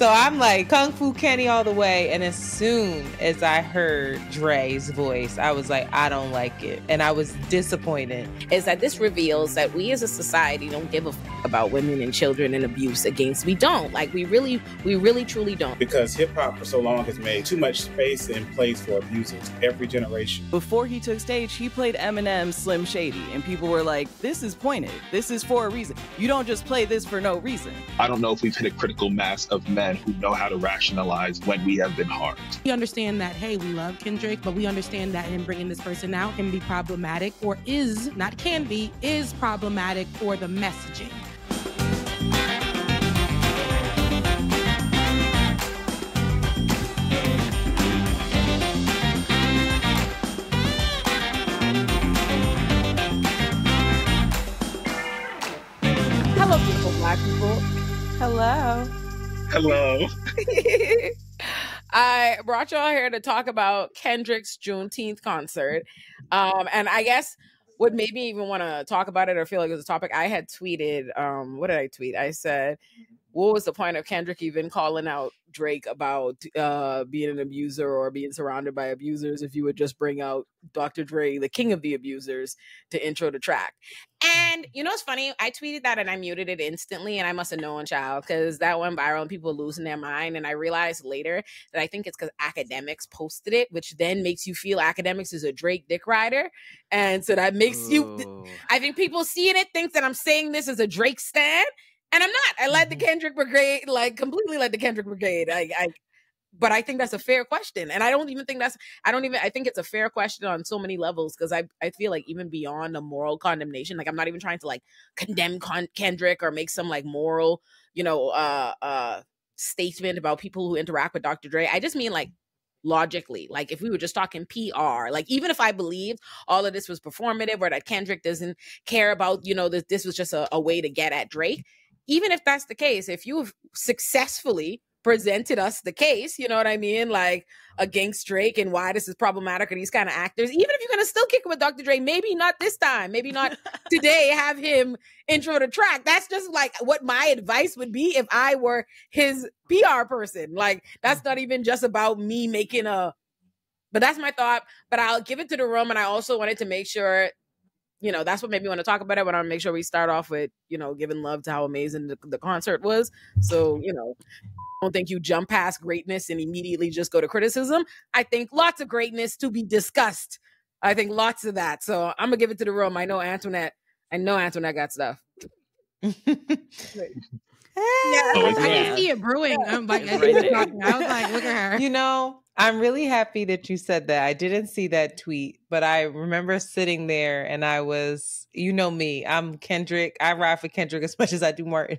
So I'm like Kung Fu Kenny all the way. And as soon as I heard Dre's voice, I was like, I don't like it. And I was disappointed. Is that this reveals that we as a society don't give a about women and children and abuse against. We don't. Like, we really truly don't. Because hip hop for so long has made too much space and place for abusers every generation. Before he took stage, he played Eminem's Slim Shady. And people were like, this is pointed. This is for a reason. You don't just play this for no reason. I don't know if we've hit a critical mass of men who know how to rationalize when we have been harmed. We understand that, hey, we love Kendrick, but we understand that him bringing this person out can be problematic, or is, not can be, is problematic for the messaging. Hello, beautiful Black people. Hello. Hello. I brought y'all here to talk about Kendrick's Juneteenth concert. And I guess what made me even want to talk about it or feel like it was a topic, I had tweeted, what did I tweet? I said, what was the point of Kendrick even calling out Drake about being an abuser or being surrounded by abusers if you would just bring out Dr. Dre, the king of the abusers, to intro the track? And you know what's funny? I tweeted that and I muted it instantly, and I must have known, child, because that went viral and people were losing their mind. And I realized later that I think it's because academics posted it, which then makes you feel academics is a Drake dick rider. And so that makes you, I think people seeing it think that I'm saying this as a Drake stan. And I'm not. I led the Kendrick Brigade, like completely led the Kendrick Brigade. But I think that's a fair question. And I think it's a fair question on so many levels, because I feel like even beyond a moral condemnation, like I'm not even trying to like condemn Kendrick or make some like moral, statement about people who interact with Dr. Dre. I just mean like logically, like if we were just talking PR, like even if I believed all of this was performative or that Kendrick doesn't care about, this was just a way to get at Drake. Even if that's the case, if you've successfully presented us the case, you know what I mean? Like against Drake and why this is problematic or these kind of actors, even if you're going to still kick it with Dr. Dre, maybe not this time, maybe not today, have him intro the track. That's just like what my advice would be if I were his PR person. Like that's not even just about me making but that's my thought, but I'll give it to the room. And I also wanted to make sure, that's what made me want to talk about it. But I want to make sure we start off with, giving love to how amazing the concert was. So, I don't think you jump past greatness and immediately just go to criticism. I think lots of greatness to be discussed. I think lots of that. So I'm gonna give it to the room. I know Antoinette got stuff. Yeah, I can see it brewing. I'm like, I was like, look at her. I'm really happy that you said that. I didn't see that tweet, but I remember sitting there and I was, me, I'm Kendrick. I ride for Kendrick as much as I do Martin.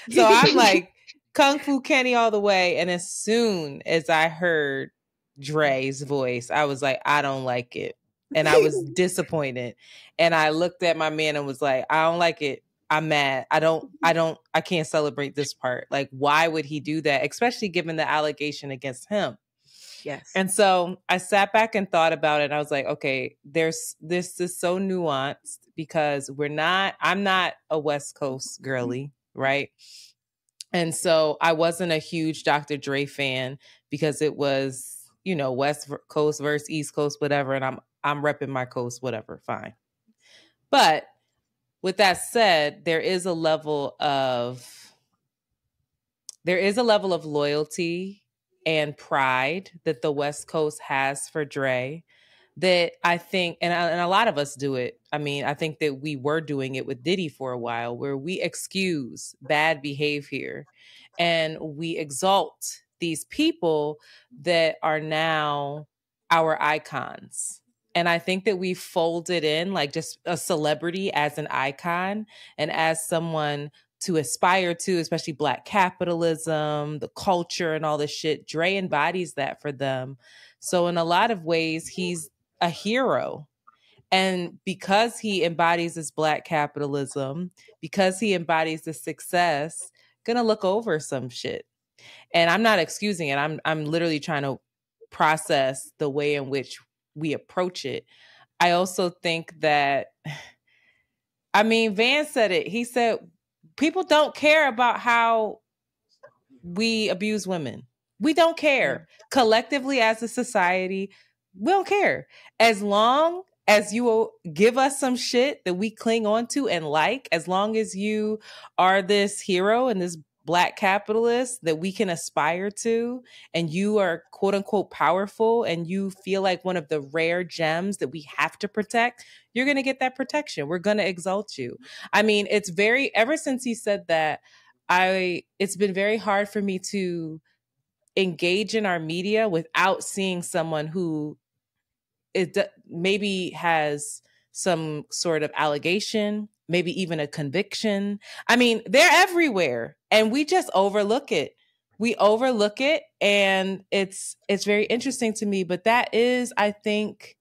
So I'm like Kung Fu Kenny all the way. And as soon as I heard Dre's voice, I was like, I don't like it. And I was disappointed. And I looked at my man and was like, I don't like it. I'm mad. I can't celebrate this part. Like, why would he do that? Especially given the allegation against him. Yes. And so I sat back and thought about it. And I was like, okay, this is so nuanced because I'm not a West Coast girly, right? And so I wasn't a huge Dr. Dre fan because it was, West Coast versus East Coast, whatever. And I'm repping my coast, whatever, fine. But with that said, there is a level of loyalty and pride that the West Coast has for Dre that I think, and a lot of us do it. I mean, I think that we were doing it with Diddy for a while, where we excuse bad behavior and we exalt these people that are now our icons. And I think that we folded in like just a celebrity as an icon and as someone to aspire to, especially Black capitalism, the culture and all this shit. Dre embodies that for them. So in a lot of ways, he's a hero. And because he embodies this Black capitalism, because he embodies the success, gonna look over some shit. And I'm not excusing it. I'm literally trying to process the way in which we approach it. I also think that, Van said it. He said, people don't care about how we abuse women. We don't care. Collectively as a society, we don't care. As long as you will give us some shit that we cling on to and like, as long as you are this hero and this Black capitalist that we can aspire to, and you are quote unquote powerful, and you feel like one of the rare gems that we have to protect, you're going to get that protection. We're going to exalt you. I mean, it's very, ever since he said that, it's been very hard for me to engage in our media without seeing someone who maybe has some sort of allegation, maybe even a conviction. I mean, they're everywhere and we just overlook it. We overlook it, and it's very interesting to me. But that is, I think,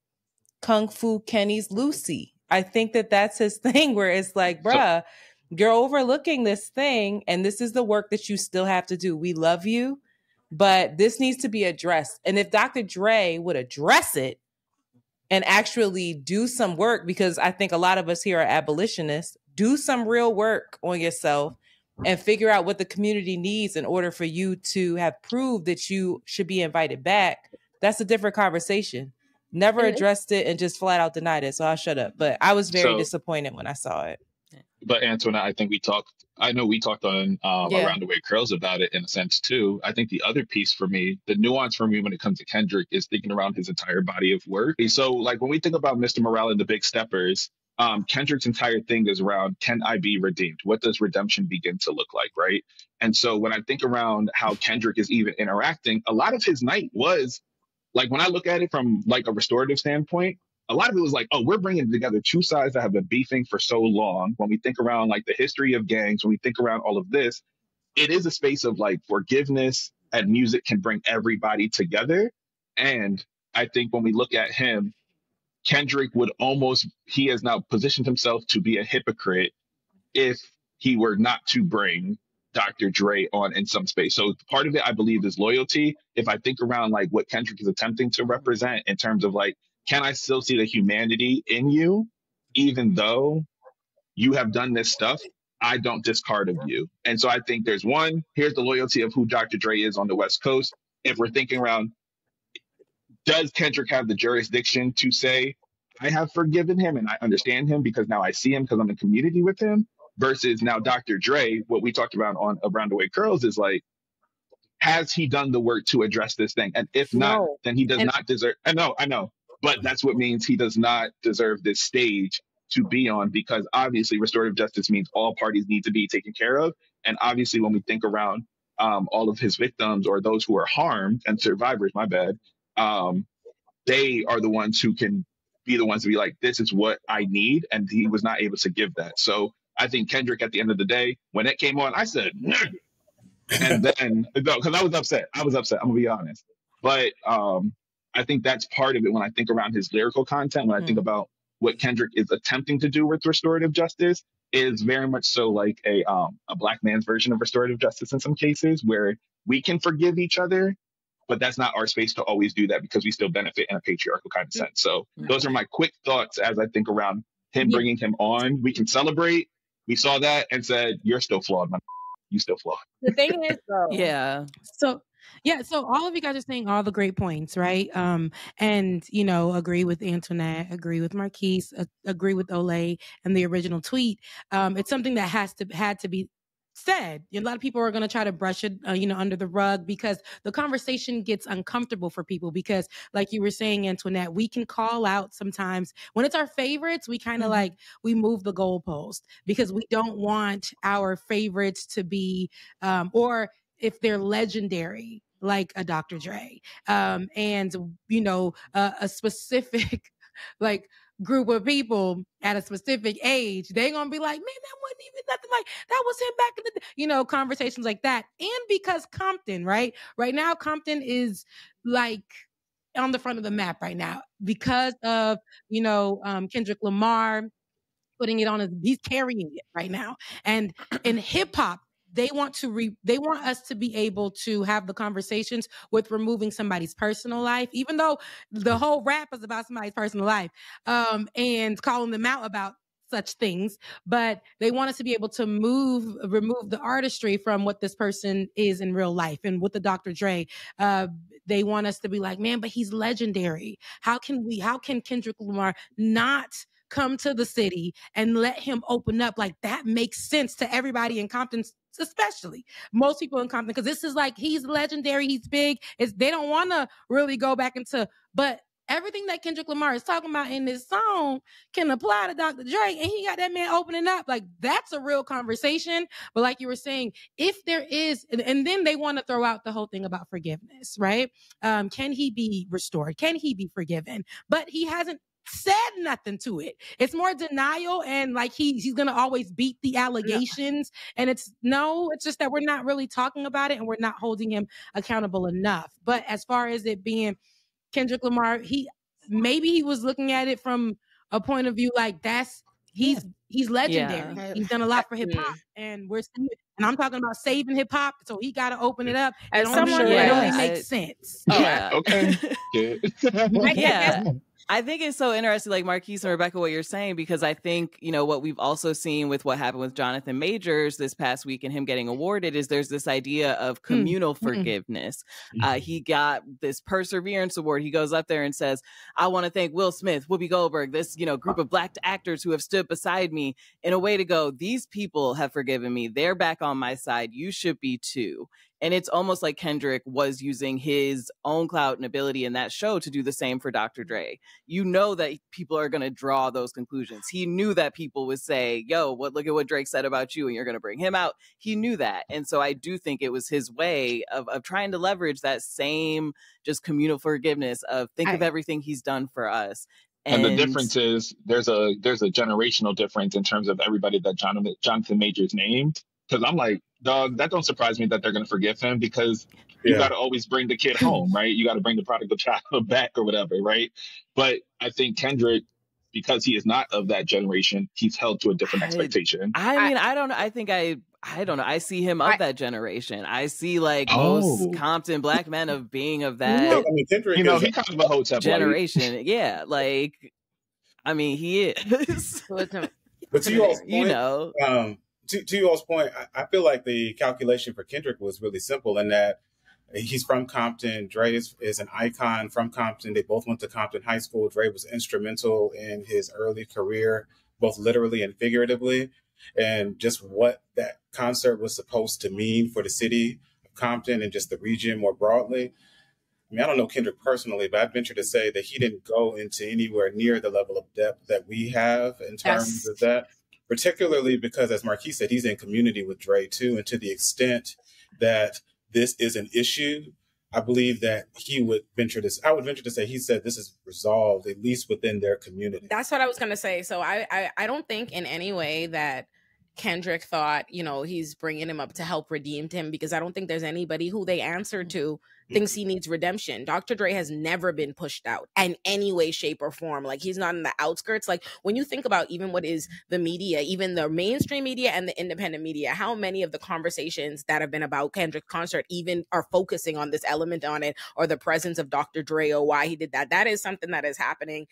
Kung Fu Kenny's Lucy. I think that that's his thing, where it's like, bruh, you're overlooking this thing, and this is the work that you still have to do. We love you, but this needs to be addressed. And if Dr. Dre would address it and actually do some work, because I think a lot of us here are abolitionists, do some real work on yourself and figure out what the community needs in order for you to have proved that you should be invited back. That's a different conversation. Never addressed it and just flat out denied it. So I'll shut up. But I was very disappointed when I saw it. But Antoinette, I think we talked on Around the Way Curls about it in a sense too. I think the other piece for me, the nuance for me when it comes to Kendrick, is thinking around his entire body of work. So like when we think about Mr. Morale and the Big Steppers, Kendrick's entire thing is around, can I be redeemed? What does redemption begin to look like, right? And so when I think around how Kendrick is even interacting, a lot of his night was, like when I look at it from like a restorative standpoint, a lot of it was like, oh, we're bringing together two sides that have been beefing for so long. When we think around like the history of gangs, when we think around all of this, it is a space of like forgiveness, and music can bring everybody together. And I think when we look at him, Kendrick he has now positioned himself to be a hypocrite if he were not to bring Dr. Dre on in some space. So part of it, I believe, is loyalty. If I think around like what Kendrick is attempting to represent in terms of like, can I still see the humanity in you, even though you have done this stuff? I don't discard of you. And so I think here's the loyalty of who Dr. Dre is on the West Coast. If we're thinking around, does Kendrick have the jurisdiction to say, I have forgiven him and I understand him because now I see him because I'm in community with him? Versus now Dr. Dre, what we talked about on Around the Way Curls is like, has he done the work to address this thing? And if not, then he does not deserve. I know. But that's what means he does not deserve this stage to be on, because obviously restorative justice means all parties need to be taken care of. And obviously when we think around all of his victims or those who are harmed and survivors, they are the ones who can be the ones to be like, this is what I need. And he was not able to give that. So I think Kendrick, at the end of the day, when it came on, I said, no. And then, because I was upset. I'm gonna be honest. But I think that's part of it when I think around his lyrical content, when I think about what Kendrick is attempting to do with restorative justice, is very much so like a Black man's version of restorative justice in some cases, where we can forgive each other, but that's not our space to always do that because we still benefit in a patriarchal kind of sense. So those are my quick thoughts as I think around him bringing him on. We can celebrate. We saw that and said, you're still flawed, man. You still flawed. The thing is, though. So all of you guys are saying all the great points, right? And, agree with Antoinette, agree with Marquise, agree with Olay and the original tweet. It's something that had to be said. A lot of people are going to try to brush it, under the rug, because the conversation gets uncomfortable for people. Because, like you were saying, Antoinette, we can call out sometimes when it's our favorites. We kind of we move the goalpost because we don't want our favorites to be, or if they're legendary, like a Dr. Dre, and a specific group of people at a specific age, they're gonna be like, man, that wasn't even nothing like that was him back in the day, conversations like that. And because Compton, right now, Compton is on the front of the map right now because of Kendrick Lamar putting it on he's carrying it right now. And in hip hop, they want us to be able to have the conversations with removing somebody's personal life, even though the whole rap is about somebody's personal life, and calling them out about such things, but they want us to be able to remove the artistry from what this person is in real life. And with the Dr. Dre, they want us to be like, man, but he's legendary. How can Kendrick Lamar not come to the city and let him open up? Like, that makes sense to everybody in Compton, especially most people in Compton, because this is like, he's legendary, he's big. They don't want to really go back into, but everything that Kendrick Lamar is talking about in this song can apply to Dr. Dre, and he got that man opening up. Like, that's a real conversation. But like you were saying, if there is, and then they want to throw out the whole thing about forgiveness, right? Can he be restored? Can he be forgiven? But he hasn't said nothing to it. It's more denial, and like he's gonna always beat the allegations. And it's just that we're not really talking about it, and we're not holding him accountable enough. But as far as it being Kendrick Lamar, maybe he was looking at it from a point of view like he's legendary. Yeah. He's done a lot for hip hop, and we're seeing it. And I'm talking about saving hip hop, so he got to open it up. And someone it only makes sense. Yeah. Okay. Yeah. I think it's so interesting, like Marquise and Rebecca, what you're saying, because I think, what we've also seen with what happened with Jonathan Majors this past week and him getting awarded is there's this idea of communal forgiveness. He got this Perseverance Award. He goes up there and says, I want to thank Will Smith, Whoopi Goldberg, this, group of Black actors who have stood beside me in a way to go, these people have forgiven me. They're back on my side. You should be too. And it's almost like Kendrick was using his own clout and ability in that show to do the same for Dr. Dre. You know that people are going to draw those conclusions. He knew that people would say, yo, look at what Drake said about you, and you're going to bring him out. He knew that. And so I do think it was his way of trying to leverage that same just communal forgiveness of think of everything he's done for us. And the difference is there's a generational difference in terms of everybody that Jonathan Majors named. Because I'm like, dog, that don't surprise me that they're going to forgive him, because you got to always bring the kid home, right? You got to bring the prodigal child back or whatever, right? But I think Kendrick, because he is not of that generation, he's held to a different expectation. I mean, I don't know. I don't know. I see him of that generation. I see like most Compton Black men of being of that Kendrick he kind of a hotel generation. Yeah, like, I mean, he is. But to you all's point, to y'all's point, I feel like the calculation for Kendrick was really simple in that he's from Compton. Dre is an icon from Compton. They both went to Compton High School. Dre was instrumental in his early career, both literally and figuratively. And just what that concert was supposed to mean for the city of Compton and just the region more broadly. I mean, I don't know Kendrick personally, but I'd venture to say that he didn't go into anywhere near the level of depth that we have in terms of that. Particularly because, as Marquise said, he's in community with Dre too. And to the extent that this is an issue, I believe that I would venture to say he said this is resolved, at least within their community. That's what I was going to say. So I don't think in any way that Kendrick thought, he's bringing him up to help redeem him, because I don't think there's anybody who they answer to thinks he needs redemption. Dr. Dre has never been pushed out in any way, shape, or form. Like, he's not in the outskirts. Like, when you think about even what is the media, even the mainstream media and the independent media, how many of the conversations that have been about Kendrick's concert even are focusing on this element on it, or the presence of Dr. Dre, or why he did that. That is something that is happening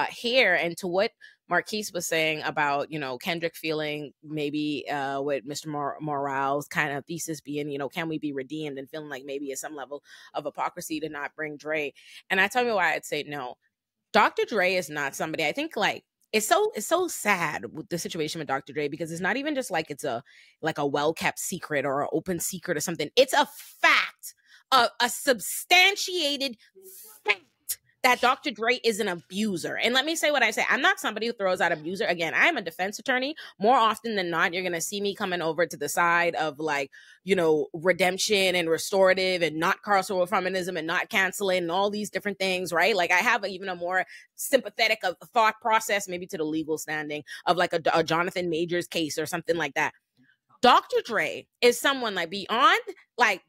here. And to what Marquise was saying about, Kendrick feeling maybe what Mr. Morale's kind of thesis being, can we be redeemed, and feeling like maybe at some level of hypocrisy to not bring Dre. And I tell you why I'd say no. Dr. Dre is not somebody, I think, like, it's so sad with the situation with Dr. Dre, because it's not even just like it's a well-kept secret or an open secret or something. It's a fact, a substantiated fact, that Dr. Dre is an abuser. And let me say what I say. I'm not somebody who throws out abuser. Again, I am a defense attorney. More often than not, you're going to see me coming over to the side of, like, redemption and restorative and not carceral feminism and not canceling and all these different things, right? Like, I have even a more sympathetic thought process, maybe to the legal standing of like a Jonathan Majors case or something like that. Dr. Dre is someone like beyond, like,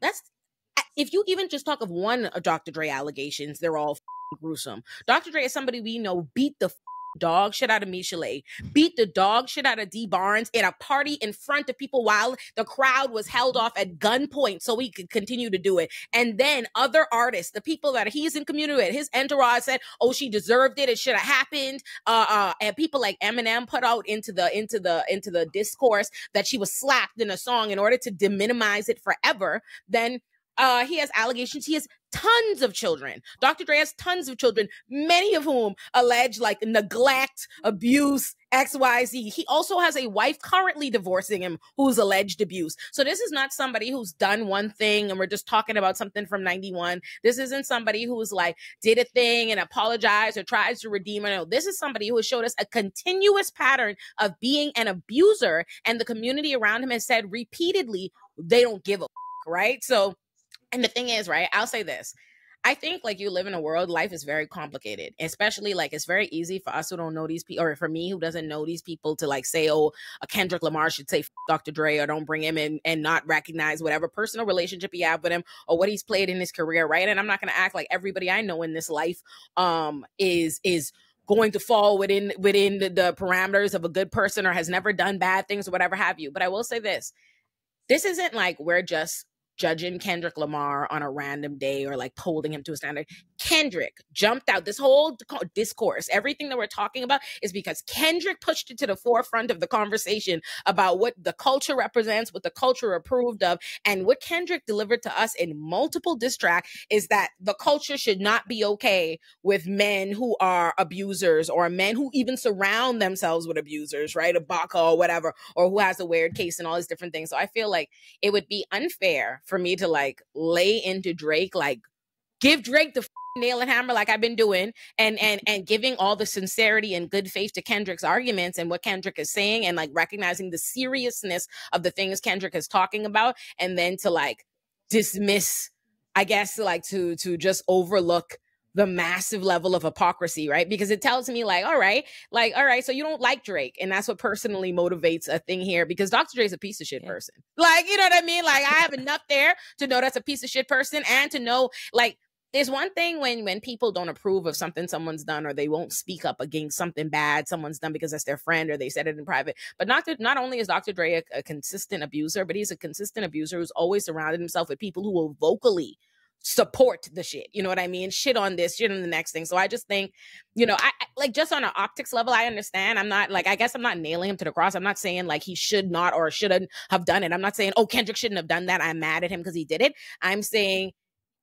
if you even just talk of one of Dr. Dre allegations, they're all gruesome. Dr. Dre is somebody we know beat the dog shit out of Michelet, beat the dog shit out of D Barnes in a party in front of people while the crowd was held off at gunpoint so he could continue to do it. And then other artists, the people that he's in community with, his entourage said, oh, she deserved it, it should have happened. And people like Eminem put out into the discourse that she was slapped in a song in order to deminimize it forever. Then he has allegations. He has tons of children. Dr. Dre has tons of children, many of whom allege like neglect, abuse, XYZ. He also has a wife currently divorcing him who's alleged abuse. So this is not somebody who's done one thing and we're just talking about something from 91. This isn't somebody who's like did a thing and apologized or tries to redeem it. No, this is somebody who has showed us a continuous pattern of being an abuser, and the community around him has said repeatedly they don't give a right? So, and the thing is, right, I'll say this. I think like you live in a world, life is very complicated, especially like it's very easy for us who don't know these people, or for me who doesn't know these people, to like say, oh, a Kendrick Lamar should say Dr. Dre or don't bring him in, and not recognize whatever personal relationship he have with him or what he's played in his career, right? And I'm not going to act like everybody I know in this life is going to fall within the parameters of a good person or has never done bad things or whatever have you. But I will say this isn't like we're just judging Kendrick Lamar on a random day or like holding him to a standard. Kendrick jumped out. This whole discourse, everything that we're talking about is because Kendrick pushed it to the forefront of the conversation about what the culture represents, what the culture approved of. And what Kendrick delivered to us in multiple diss tracks is that the culture should not be okay with men who are abusers or men who even surround themselves with abusers, right? A baka or whatever, or who has a weird case and all these different things. So I feel like it would be unfair for me to like lay into Drake, like give Drake the nail and hammer like I've been doing, and giving all the sincerity and good faith to Kendrick's arguments and what Kendrick is saying, and like recognizing the seriousness of the things Kendrick is talking about, and then to like dismiss, I guess, like to just overlook the massive level of hypocrisy, right? Because it tells me like, all right, so you don't like Drake. And that's what personally motivates a thing here, because Dr. Dre's a piece of shit person. Like, you know what I mean? Like, I have enough there to know that's a piece of shit person, and to know, like, there's one thing when people don't approve of something someone's done, or they won't speak up against something bad someone's done because that's their friend or they said it in private. But not only is Dr. Dre a consistent abuser, but he's a consistent abuser who's always surrounded himself with people who will vocally support the shit, you know what I mean? Shit on this, shit on the next thing. So I just think, you know, I like, just on an optics level, I understand. I'm not like, I guess I'm not nailing him to the cross. I'm not saying like he should not or shouldn't have done it. I'm not saying, oh, Kendrick shouldn't have done that, I'm mad at him because he did it. I'm saying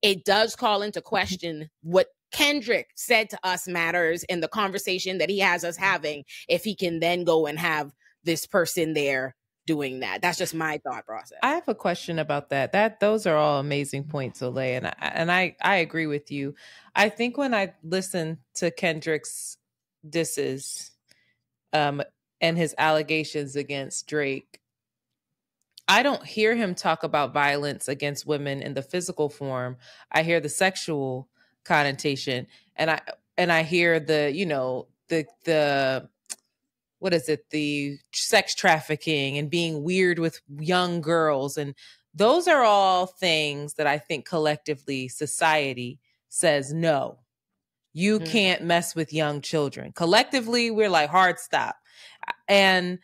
it does call into question what Kendrick said to us matters in the conversation that he has us having, if he can then go and have this person there doing that. That's just my thought process. I have a question about that. Those are all amazing points, Olay, and I agree with you. I think when I listen to Kendrick's disses and his allegations against Drake, I don't hear him talk about violence against women in the physical form. I hear the sexual connotation, and I hear the, you know, the what is it? The sex trafficking and being weird with young girls. And those are all things that I think collectively society says, no, you can't mess with young children. Collectively, we're like, hard stop. And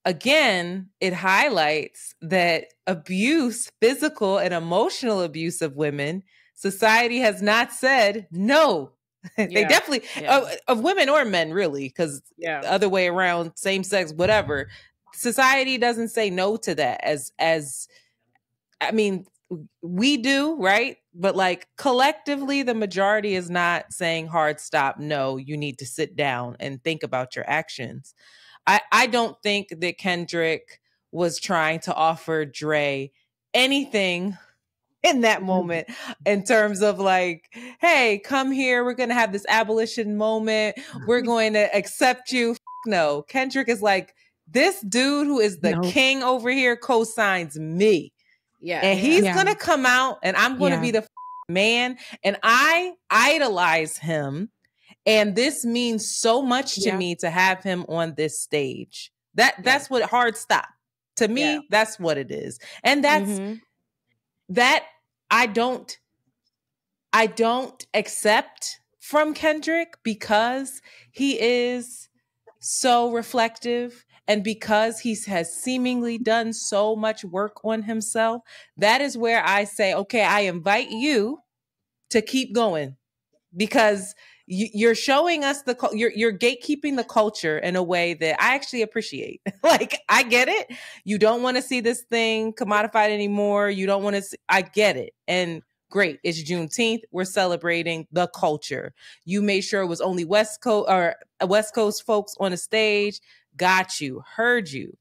again, it highlights that abuse, physical and emotional abuse of women, society has not said no. They definitely of women or men, really, because the other way around, same sex, whatever. Society doesn't say no to that as I mean, we do, right? But like collectively, the majority is not saying hard stop. No, you need to sit down and think about your actions. I don't think that Kendrick was trying to offer Dre anything in that moment in terms of like, hey, come here. We're going to have this abolition moment. We're going to accept you. No, Kendrick is like, this dude who is the king over here co-signs me. Yeah. And he's going to come out and I'm going to be the man. And I idolize him. And this means so much to me to have him on this stage. That's what hard stop. To me, that's what it is. And that's that I don't accept from Kendrick because he is so reflective and because he has seemingly done so much work on himself. That is where I say, okay, I invite you to keep going, because you're showing us you're gatekeeping the culture in a way that I actually appreciate. Like, I get it. You don't want to see this thing commodified anymore. You don't want to see, I get it. And great. It's Juneteenth. We're celebrating the culture. You made sure it was only West Coast folks on the stage. Got you. Heard you.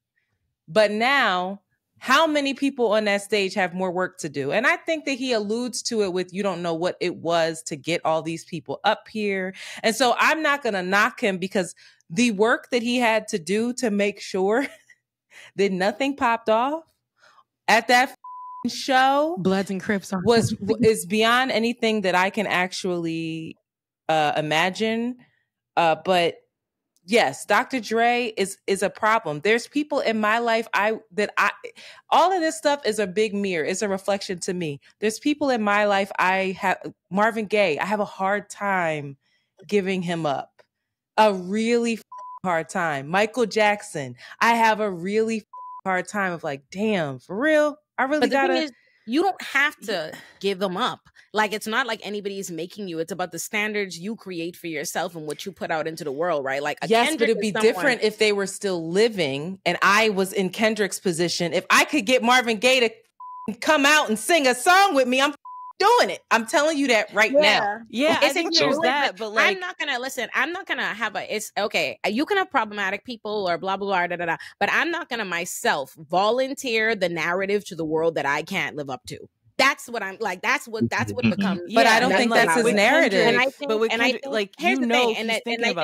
But now, how many people on that stage have more work to do? And I think that he alludes to it with, you don't know what it was to get all these people up here. And so I'm not going to knock him, because the work that he had to do to make sure that nothing popped off at that show, Bloods and Crips, is beyond anything that I can actually imagine. But yes, Dr. Dre is a problem. There's people in my life all of this stuff is a big mirror. It's a reflection to me. There's people in my life Marvin Gaye, I have a hard time giving him up. A really hard time. Michael Jackson, I have a really hard time of like, damn, for real? I really gotta... You don't have to give them up. Like, it's not like anybody's making you. It's about the standards you create for yourself and what you put out into the world, right? Like, yes, Kendrick, but it'd be different if they were still living and I was in Kendrick's position. If I could get Marvin Gaye to come out and sing a song with me, I'm doing it. I'm telling you that right now. Yeah, I think there's that, but like, I'm not gonna have it's okay. You can have problematic people or blah, blah, blah, da, da, da, but I'm not gonna myself volunteer the narrative to the world that I can't live up to. That's what I'm like. That's what becomes. But I don't think that's his narrative. And I think, like, here's the thing. And I think, like,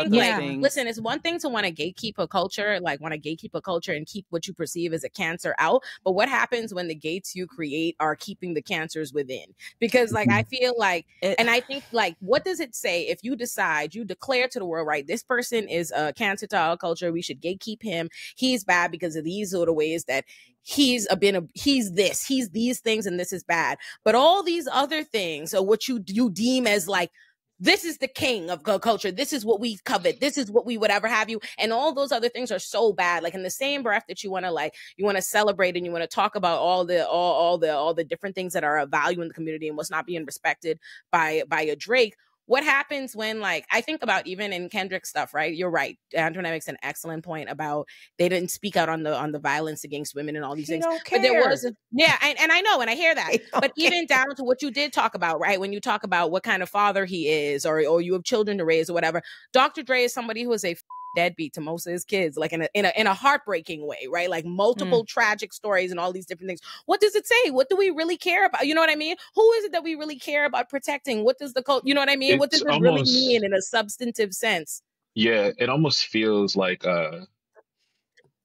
listen, it's one thing to want to gatekeep a culture, and keep what you perceive as a cancer out. But what happens when the gates you create are keeping the cancers within? Because, like, I feel like, and I think, like, what does it say if you declare to the world, right, this person is a cancer to our culture, we should gatekeep him. He's bad because of these sort of ways that he's these things, and this is bad. But all these other things are what you deem as like, this is the king of culture. This is what we covet. This is what we would ever have you. And all those other things are so bad. Like, in the same breath that you want to celebrate and you want to talk about all the different things that are of value in the community and what's not being respected by a Drake. What happens when, like, I think about even in Kendrick stuff, right? You're right. Antoinette makes an excellent point about they didn't speak out on the violence against women and all these things. But there was, and I know, and I hear that. But even down to what you did talk about, right? When you talk about what kind of father he is, or you have children to raise or whatever, Dr. Dre is somebody who is a deadbeat to most of his kids, like in a heartbreaking way, right? Like multiple tragic stories and all these different things. What does it say? What do we really care about? You know what I mean? Who is it that we really care about protecting? What does the cult? You know what I mean? What does it really mean in a substantive sense? Yeah, it almost feels like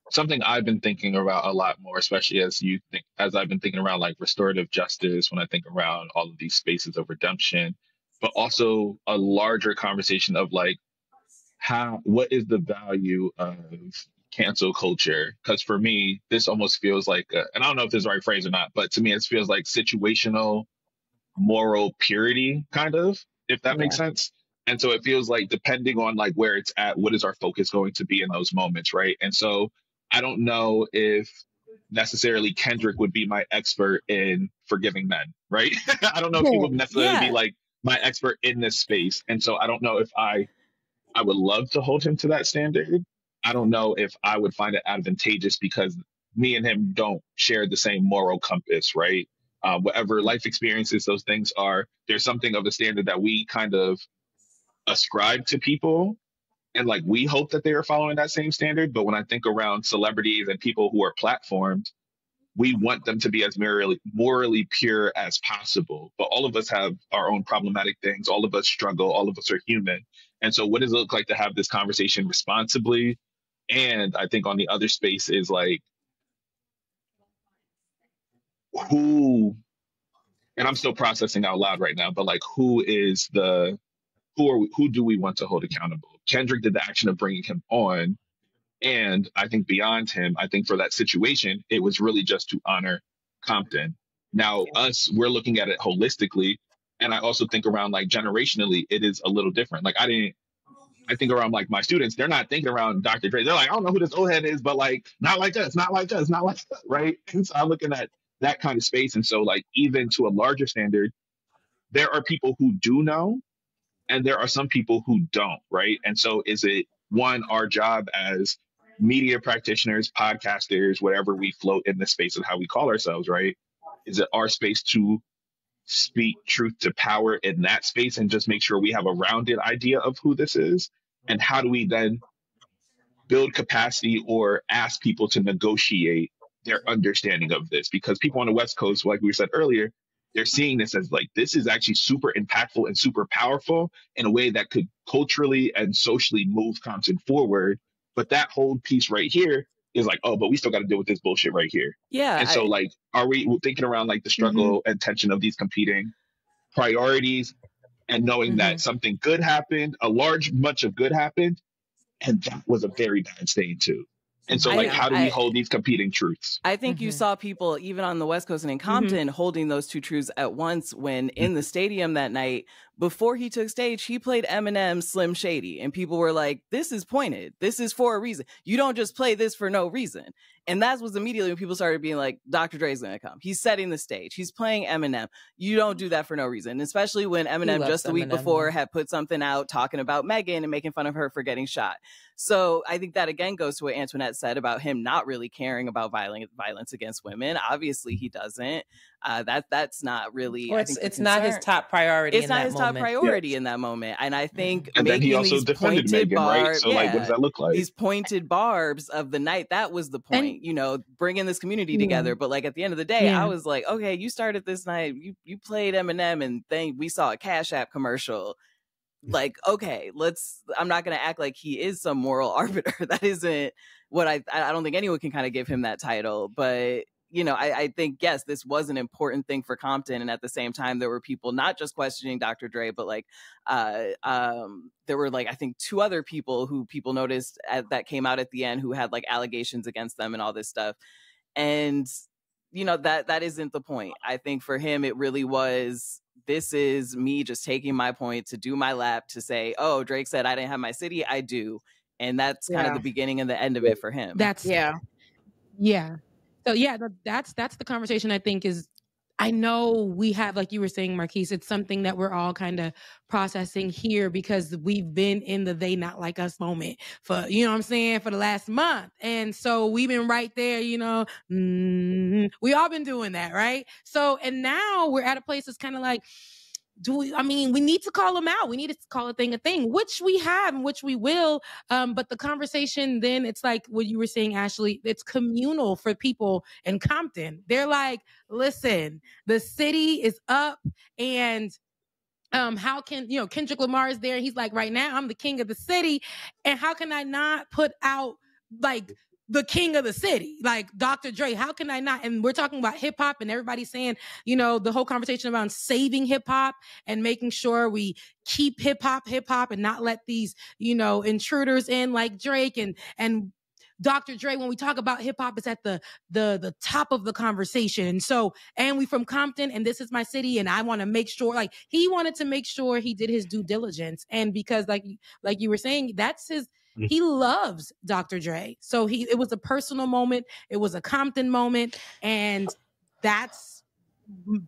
something I've been thinking about a lot more, especially as I've been thinking around like restorative justice, when I think around all of these spaces of redemption, but also a larger conversation of like, what is the value of cancel culture? Because for me, this almost feels like, and I don't know if this is the right phrase or not, but to me, it feels like situational moral purity, kind of, if that makes sense. And so it feels like, depending on like where it's at, what is our focus going to be in those moments, right? And so I don't know if necessarily Kendrick would be my expert in forgiving men, right? I don't know if he would necessarily be like my expert in this space. And so I don't know if I would love to hold him to that standard. I don't know if I would find it advantageous, because me and him don't share the same moral compass, right? Whatever life experiences those things are, there's something of a standard that we kind of ascribe to people. And like, we hope that they are following that same standard. But when I think around celebrities and people who are platformed, we want them to be as morally pure as possible. But all of us have our own problematic things. All of us struggle. All of us are human. And so what does it look like to have this conversation responsibly? And I think on the other space is like, who, and I'm still processing out loud right now, but like, who do we want to hold accountable? Kendrick did the action of bringing him on. And I think beyond him, I think for that situation, it was really just to honor Compton. Now, we're looking at it holistically. And I also think around like generationally, it is a little different. Like I think around like my students, they're not thinking around Dr. Dre. They're like, I don't know who this old head is, but like, not like us, not like us, not like us, right? And so I'm looking at that kind of space. And so like, even to a larger standard, there are people who do know, and there are some people who don't, right? And so is it one, our job as media practitioners, podcasters, whatever we float in the space of how we call ourselves, right? Is it our space to speak truth to power in that space and just make sure we have a rounded idea of who this is? And how do we then build capacity or ask people to negotiate their understanding of this? Because people on the West Coast, like we said earlier, they're seeing this as like, this is actually super impactful and super powerful in a way that could culturally and socially move Compton forward. But that whole piece right here is like, oh, but we still got to deal with this bullshit right here. Yeah. And so like, are we thinking around like the struggle and tension of these competing priorities and knowing that something good happened, much of good happened, and that was a very bad stain too. And so like, how do we hold these competing truths? I think you saw people even on the West Coast and in Compton holding those two truths at once when in the stadium that night, before he took stage, he played Eminem's Slim Shady. And people were like, this is pointed. This is for a reason. You don't just play this for no reason. And that was immediately when people started being like, Dr. Dre's going to come. He's setting the stage. He's playing Eminem. You don't do that for no reason. Especially when Eminem just the week before had put something out talking about Megan and making fun of her for getting shot. So I think that again goes to what Antoinette said about him not really caring about violence against women. Obviously he doesn't. That's not really. Well, it's not his top priority. It's not his top priority in that moment. And I think and then he also defended Megan, right? So like, what does that look like? These pointed barbs of the night, that was the point, bringing this community together. But like at the end of the day, I was like, okay, you started this night, you played Eminem, and then we saw a CashApp commercial. Like, okay, I'm not going to act like he is some moral arbiter. That isn't what I don't think anyone can kind of give him that title. But I think, yes, this was an important thing for Compton. And at the same time, there were people not just questioning Dr. Dre, but like there were like, I think 2 other people who people noticed that came out at the end who had like allegations against them and all this stuff. And, that isn't the point. I think for him, it really was, this is me just taking my point to do my lap to say, oh, Drake said I didn't have my city. I do. And that's kind of the beginning and the end of it for him. Yeah. So that's the conversation I think is, I know we have, like you were saying, Marquise, it's something that we're all kind of processing here because we've been in the they not like us moment for, for the last month. And so we've been right there, we all been doing that, right? So, and now we're at a place that's kind of like, we need to call them out. We need to call a thing, which we have and which we will. But the conversation then, it's like what you were saying, Ashley, it's communal for people in Compton. They're like, listen, the city is up and how can, Kendrick Lamar is there. And he's like, right now I'm the king of the city. And how can I not put out like the king of the city, like Dr. Dre? How can I not? And we're talking about hip hop and everybody's saying, the whole conversation around saving hip hop and making sure we keep hip hop and not let these, intruders in like Drake and Dr. Dre. When we talk about hip hop, it's at the top of the conversation. And so, and we from Compton and this is my city. And I want to make sure, like he wanted to make sure he did his due diligence. And because like you were saying, that's he loves Dr. Dre. So it was a personal moment. It was a Compton moment. And I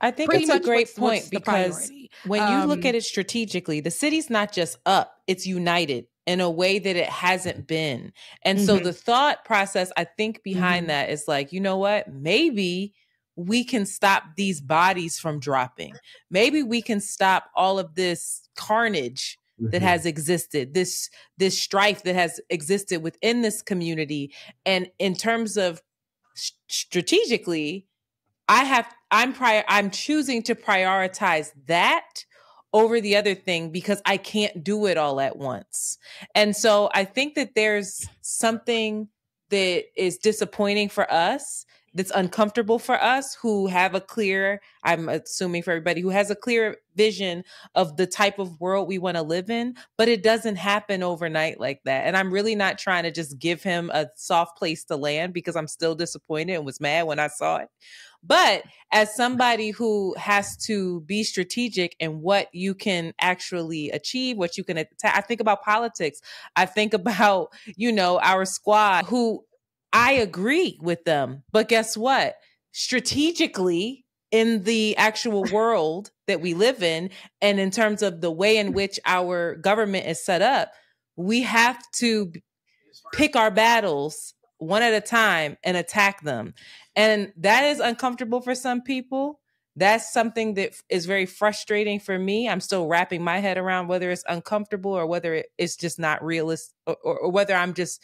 think it's a great point because when you look at it strategically, the city's not just up, it's united in a way that it hasn't been. And so the thought process, I think, behind that is like, you know what, maybe we can stop these bodies from dropping. Maybe we can stop all of this carnage that has existed, this strife that has existed within this community. And in terms of strategically, I'm choosing to prioritize that over the other thing because I can't do it all at once. And so I think that there's something that is disappointing for us that's uncomfortable for us who have a clear, I'm assuming for everybody, who has a clear vision of the type of world we want to live in, but it doesn't happen overnight like that. And I'm really not trying to just give him a soft place to land, because I'm still disappointed and was mad when I saw it. But as somebody who has to be strategic in what you can actually achieve, what you can attack, I think about politics. I think about, our squad, who I agree with them. But guess what? Strategically, in the actual world that we live in, and in terms of the way in which our government is set up, we have to pick our battles one at a time and attack them. And that is uncomfortable for some people. That's something that is very frustrating for me. I'm still wrapping my head around whether it's uncomfortable or whether it's just not realistic, or whether I'm just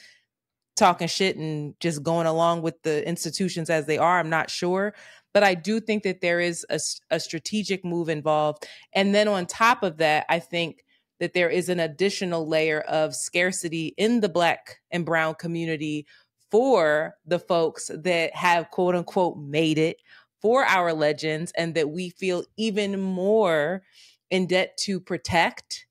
talking shit and just going along with the institutions as they are. I'm not sure. But I do think that there is a strategic move involved. And then on top of that, I think that there is an additional layer of scarcity in the Black and Brown community for the folks that have, quote unquote, made it, for our legends, and that we feel even more in debt to protect,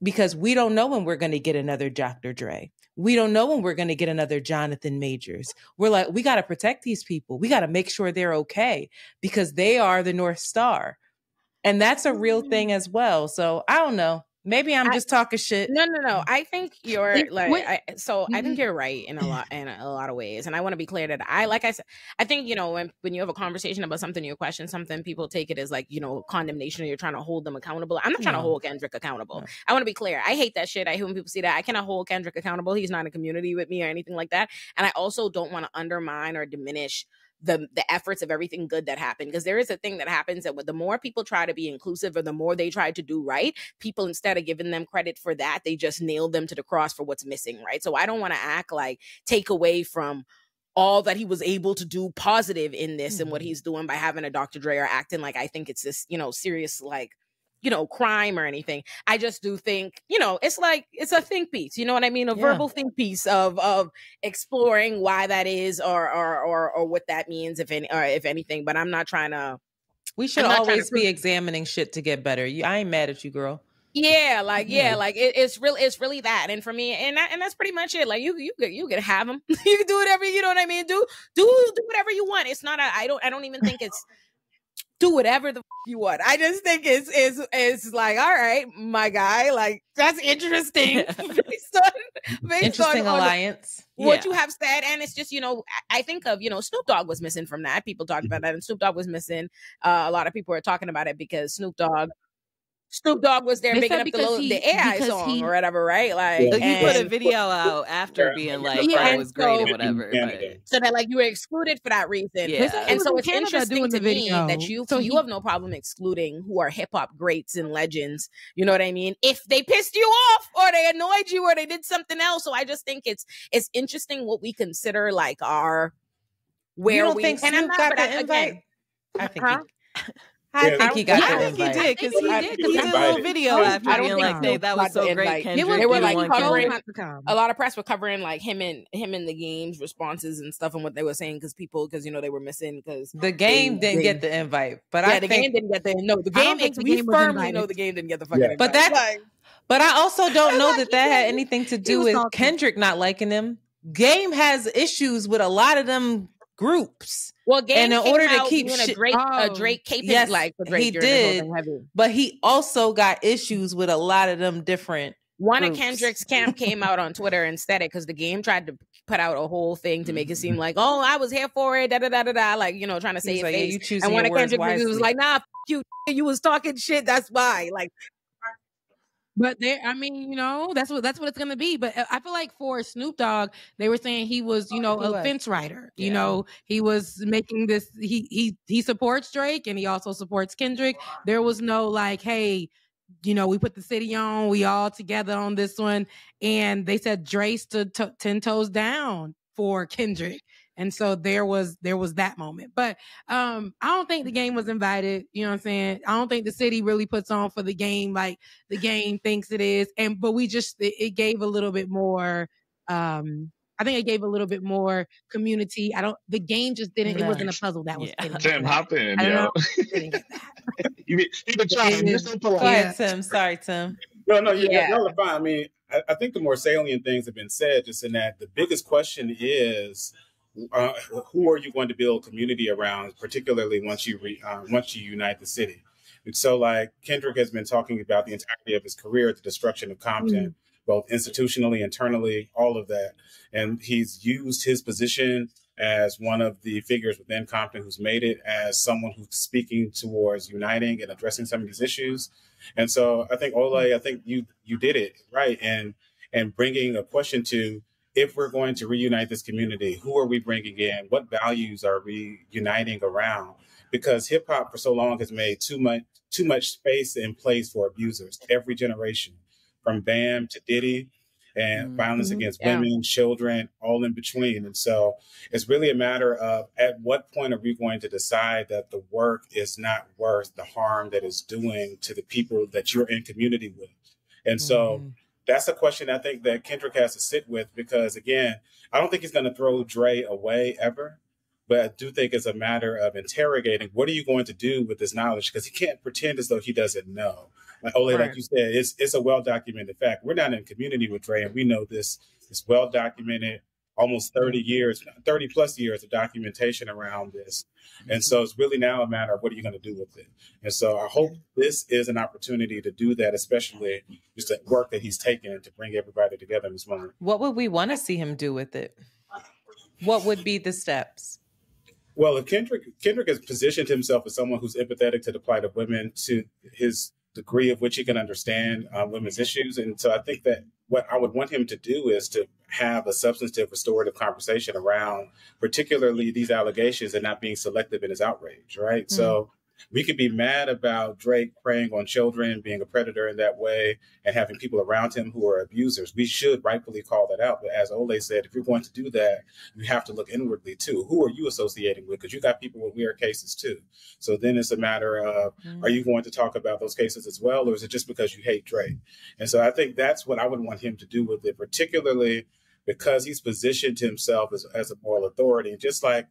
because we don't know when we're going to get another Dr. Dre. We don't know when we're going to get another Jonathan Majors. We're like, we got to protect these people. We got to make sure they're okay, because they are the North Star. And that's a real thing as well. So I don't know. Maybe I'm just talking shit. No. I think you're like, I think you're right in a lot of ways. And I want to be clear that like I said, I think, when you have a conversation about something, you question something, people take it as like, condemnation, or you're trying to hold them accountable. I'm not trying to hold Kendrick accountable. No. I want to be clear. I hate that shit. I hate when people see that. I cannot hold Kendrick accountable. He's not in a community with me or anything like that. And I also don't want to undermine or diminish the efforts of everything good that happened, because there is a thing that happens that the more people try to be inclusive, or the more they try to do right, people, instead of giving them credit for that, they just nailed them to the cross for what's missing, right? So I don't want to act like take away from all that he was able to do positive in this and what he's doing by having a Dr. Dre, or acting like I think it's this, serious, like, crime or anything. I just do think, it's like, it's a think piece, you know what I mean? A verbal think piece of exploring why that is, or what that means, if anything. But I'm not trying to. We should always be examining shit to get better. I ain't mad at you, girl. Yeah, like it's really that. And for me, and that's pretty much it. Like you can have them. You can do whatever, you know what I mean? Do whatever you want. It's not I don't even think it's do whatever the you want. I just think it's like, all right, my guy, like that's interesting. based interesting on alliance. What you have said. And it's just, I think of, Snoop Dogg was missing from that. People talked about that, and Snoop Dogg was missing. A lot of people are talking about it because Snoop Dogg was there making up the AI song or whatever, right? Like, he put a video out after being like, it was great and whatever. So that like you were excluded for that reason. Yeah. And so it's interesting to me that you have no problem excluding who are hip hop greats and legends. You know what I mean? If they pissed you off or they annoyed you or they did something else. So I just think it's interesting what we consider like our where you don't think Snoop got the invite? I think I think he got the invite. He did, because he did a little video after being like, that was so great, Kendrick. They were like covering, a lot of press were covering like him in the game's responses and stuff and what they were saying, because they were missing, because the game didn't get the invite. But the game didn't get the game. We firmly know the game didn't get the fucking invite. But I also don't know that had anything to do with Kendrick not liking him. Game has issues with a lot of them groups. Well, Game and in order to keep a Drake caping, yes, like for Drake, he did, but he also got issues with a lot of them different. One groups. Of Kendrick's camp came out on Twitter and said it, because the Game tried to put out a whole thing to make it seem like, oh, I was here for it, like, trying to say it. Like, and one of Kendrick's was like, nah, you was talking shit. That's why, like. But that's what it's gonna be. But I feel like for Snoop Dogg, they were saying he was, a fence rider. Yeah. He was making this. He supports Drake and he also supports Kendrick. There was no like, hey, we put the city on. We all together on this one. And they said Dre stood 10 toes down for Kendrick. And so there was that moment. But I don't think the Game was invited. You know what I'm saying? I don't think the city really puts on for the Game like the Game thinks it is. But it gave a little bit more I think it gave a little bit more community. The game just didn't, it wasn't a puzzle that was fitting. Tim, hop in, I don't yo. know. Didn't get that. You've been trying. You're so polite. Go ahead, Tim. Sorry, Tim. No, y'all are fine. I mean, I think the more salient things have been said, just in that the biggest question is, who are you going to build community around, particularly once you unite the city? And so, like, Kendrick has been talking about the entirety of his career, the destruction of Compton, both institutionally, internally, all of that. And he's used his position as one of the figures within Compton who's made it as someone who's speaking towards uniting and addressing some of these issues. And so I think, Olay, I think you did it right. And bringing a question to, if we're going to reunite this community, who are we bringing in? What values are we uniting around? Because hip hop for so long has made too much space and place for abusers, every generation, from Bam to Diddy, and violence against women, children, all in between. And so it's really a matter of, at what point are we going to decide that the work is not worth the harm that it's doing to the people that you're in community with? And so that's a question I think that Kendrick has to sit with, because, again, I don't think he's going to throw Dre away ever. But I do think it's a matter of interrogating, what are you going to do with this knowledge? Because he can't pretend as though he doesn't know. Like Olay, like you said, it's a well-documented fact. We're not in community with Dre, and we know this is well-documented, almost 30 plus years of documentation around this. And so it's really now a matter of, what are you going to do with it? And so I hope this is an opportunity to do that, especially just the work that he's taken to bring everybody together in this moment. What would we want to see him do with it? What would be the steps? Well, if Kendrick has positioned himself as someone who's empathetic to the plight of women, to his degree of which he can understand women's issues. And so I think that what I would want him to do is to have a substantive, restorative conversation around particularly these allegations and not being selective in his outrage, right? So we could be mad about Drake preying on children, being a predator in that way, and having people around him who are abusers. We should rightfully call that out. But as Olay said, if you're going to do that, you have to look inwardly too. Who are you associating with? Because you got people with weird cases too. So then it's a matter of, are you going to talk about those cases as well? Or is it just because you hate Drake? And so I think that's what I would want him to do with it, particularly because he's positioned himself as a moral authority. And just like,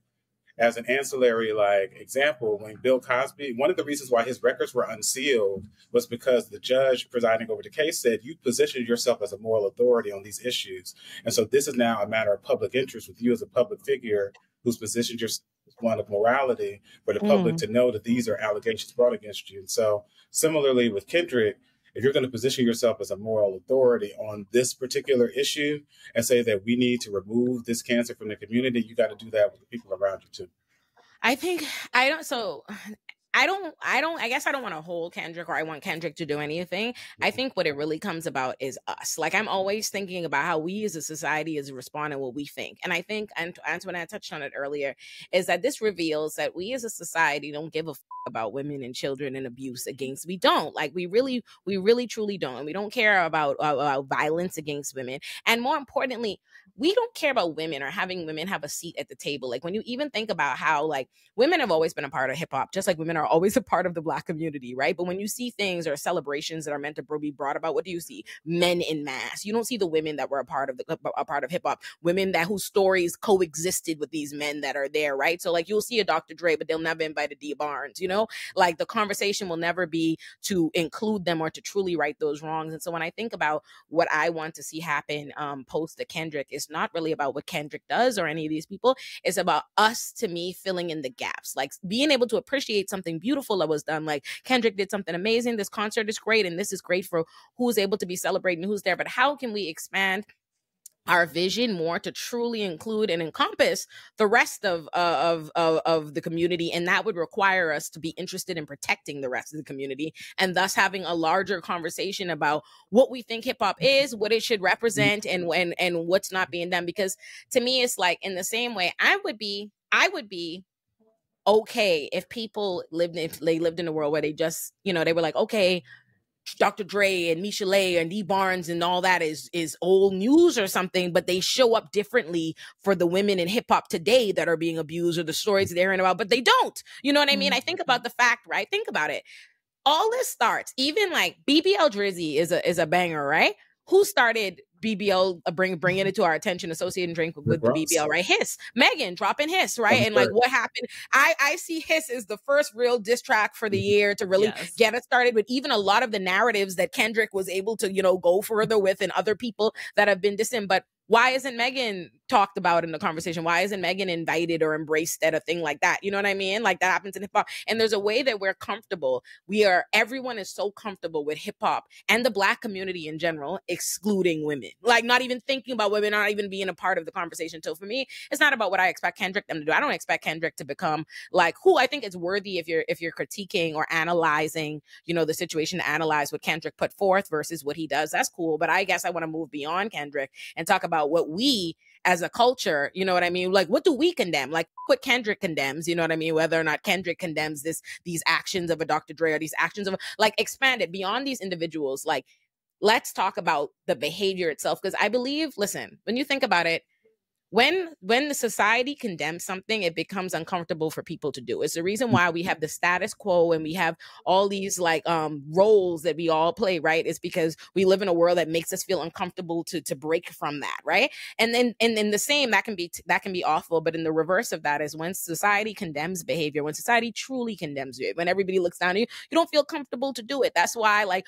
as an ancillary example, when Bill Cosby, one of the reasons why his records were unsealed was because the judge presiding over the case said, you positioned yourself as a moral authority on these issues. And so this is now a matter of public interest with you as a public figure who's positioned yourself as one of morality for the public to know that these are allegations brought against you. And so similarly with Kendrick, if you're going to position yourself as a moral authority on this particular issue and say that we need to remove this cancer from the community, you got to do that with the people around you too. I guess I don't want to hold Kendrick, or I want Kendrick to do anything. I think what it really comes about is us. Like, I'm always thinking about how we as a society is responding what we think. And I think, and Antoinette touched on it earlier, is that this reveals that we as a society don't give a about women and children and abuse against. We don't. Like, we really truly don't. And we don't care about violence against women. And more importantly, we don't care about women or having women have a seat at the table. Like, when you even think about how, like, women have always been a part of hip hop, just like women are always a part of the Black community, right? But when you see things or celebrations that are meant to be brought about, what do you see? Men in mass. You don't see the women that were a part of hip hop, women whose stories coexisted with these men that are there, right? So, like, you'll see a Dr. Dre, but they'll never invite a D Barnes, you know? Like, the conversation will never be to include them or to truly right those wrongs. And so when I think about what I want to see happen post the Kendrick, it's not really about what Kendrick does or any of these people. It's about us, to me, filling in the gaps, like being able to appreciate something beautiful that was done. Like, Kendrick did something amazing. This concert is great. And this is great for who's able to be celebrating, who's there. But how can we expand our vision more to truly include and encompass the rest of the community? And that would require us to be interested in protecting the rest of the community, and thus having a larger conversation about what we think hip hop is, what it should represent, and what's not being done. Because to me, it's like, in the same way, I would be okay if people lived in a world where they just, they were like, okay, Dr. Dre and Michelet and D Barnes and all that is old news or something, but they show up differently for the women in hip hop today that are being abused, or the stories they're hearing about, but they don't. You know what I mean? I think about the fact, right? Think about it. All this starts, even like BBL Drizzy is a banger, right? Who started BBL bringing it to our attention, associating drink with the BBL, right? Hiss, Megan dropping Hiss, right? And like what happened, I see Hiss as the first real diss track for the year to really get us started with even a lot of the narratives that Kendrick was able to, you know, go further with, and other people that have been dissing. But why isn't Megan talked about in the conversation? Why isn't Megan invited or embraced at a thing like that? You know what I mean? Like that happens in hip hop. And there's a way that we're comfortable. Everyone is so comfortable with hip hop and the Black community in general, excluding women, like not even thinking about women, not even being a part of the conversation. So for me, it's not about what I expect Kendrick them to do. I don't expect Kendrick to become like who I think is worthy if you're critiquing or analyzing, you know, the situation, to analyze what Kendrick put forth versus what he does. That's cool. But I guess I want to move beyond Kendrick and talk about what we as a culture, you know what I mean? Like, what do we condemn? Like, what Kendrick condemns, you know what I mean? Whether or not Kendrick condemns these actions of a Dr. Dre or these actions of, like, expand it beyond these individuals. Like, let's talk about the behavior itself. Because I believe, listen, when you think about it, when the society condemns something, it becomes uncomfortable for people to do. It's the reason why we have the status quo and we have all these like roles that we all play, right? It's because we live in a world that makes us feel uncomfortable to break from that, right? And then the same, that can be awful, but in the reverse of that is when society condemns behavior, when society truly condemns you, when everybody looks down on you, you don't feel comfortable to do it. That's why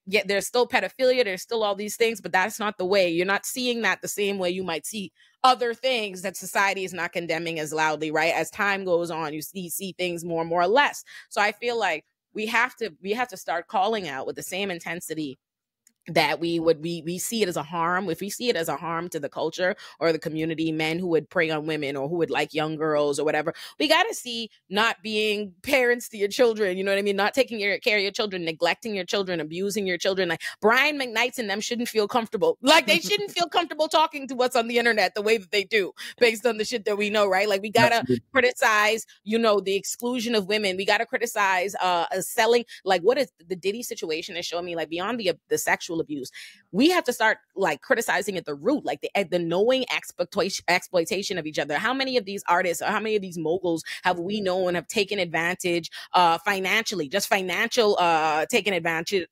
there's still pedophilia, there's still all these things, but that's not the way. You're not seeing that the same way you might see other things that society is not condemning as loudly, right? As time goes on, you see things more and more or less. So I feel like we have to start calling out with the same intensity that we see it as a harm. If we see it as a harm to the culture or the community, men who would prey on women or who would like young girls or whatever, we got to see not being parents to your children, you know what I mean? Not taking care of your children, neglecting your children, abusing your children. Like Brian McKnight's and them shouldn't feel comfortable. Like they shouldn't feel comfortable talking to us on the internet the way that they do based on the shit that we know, right? Like we got to criticize, you know, the exclusion of women. We got to criticize selling, like what is the Diddy situation is showing me, like beyond the sexual abuse, we have to start like criticizing at the root, like the knowing exploitation of each other. How many of these artists or how many of these moguls have we known have taken advantage financially, just financial taking advantage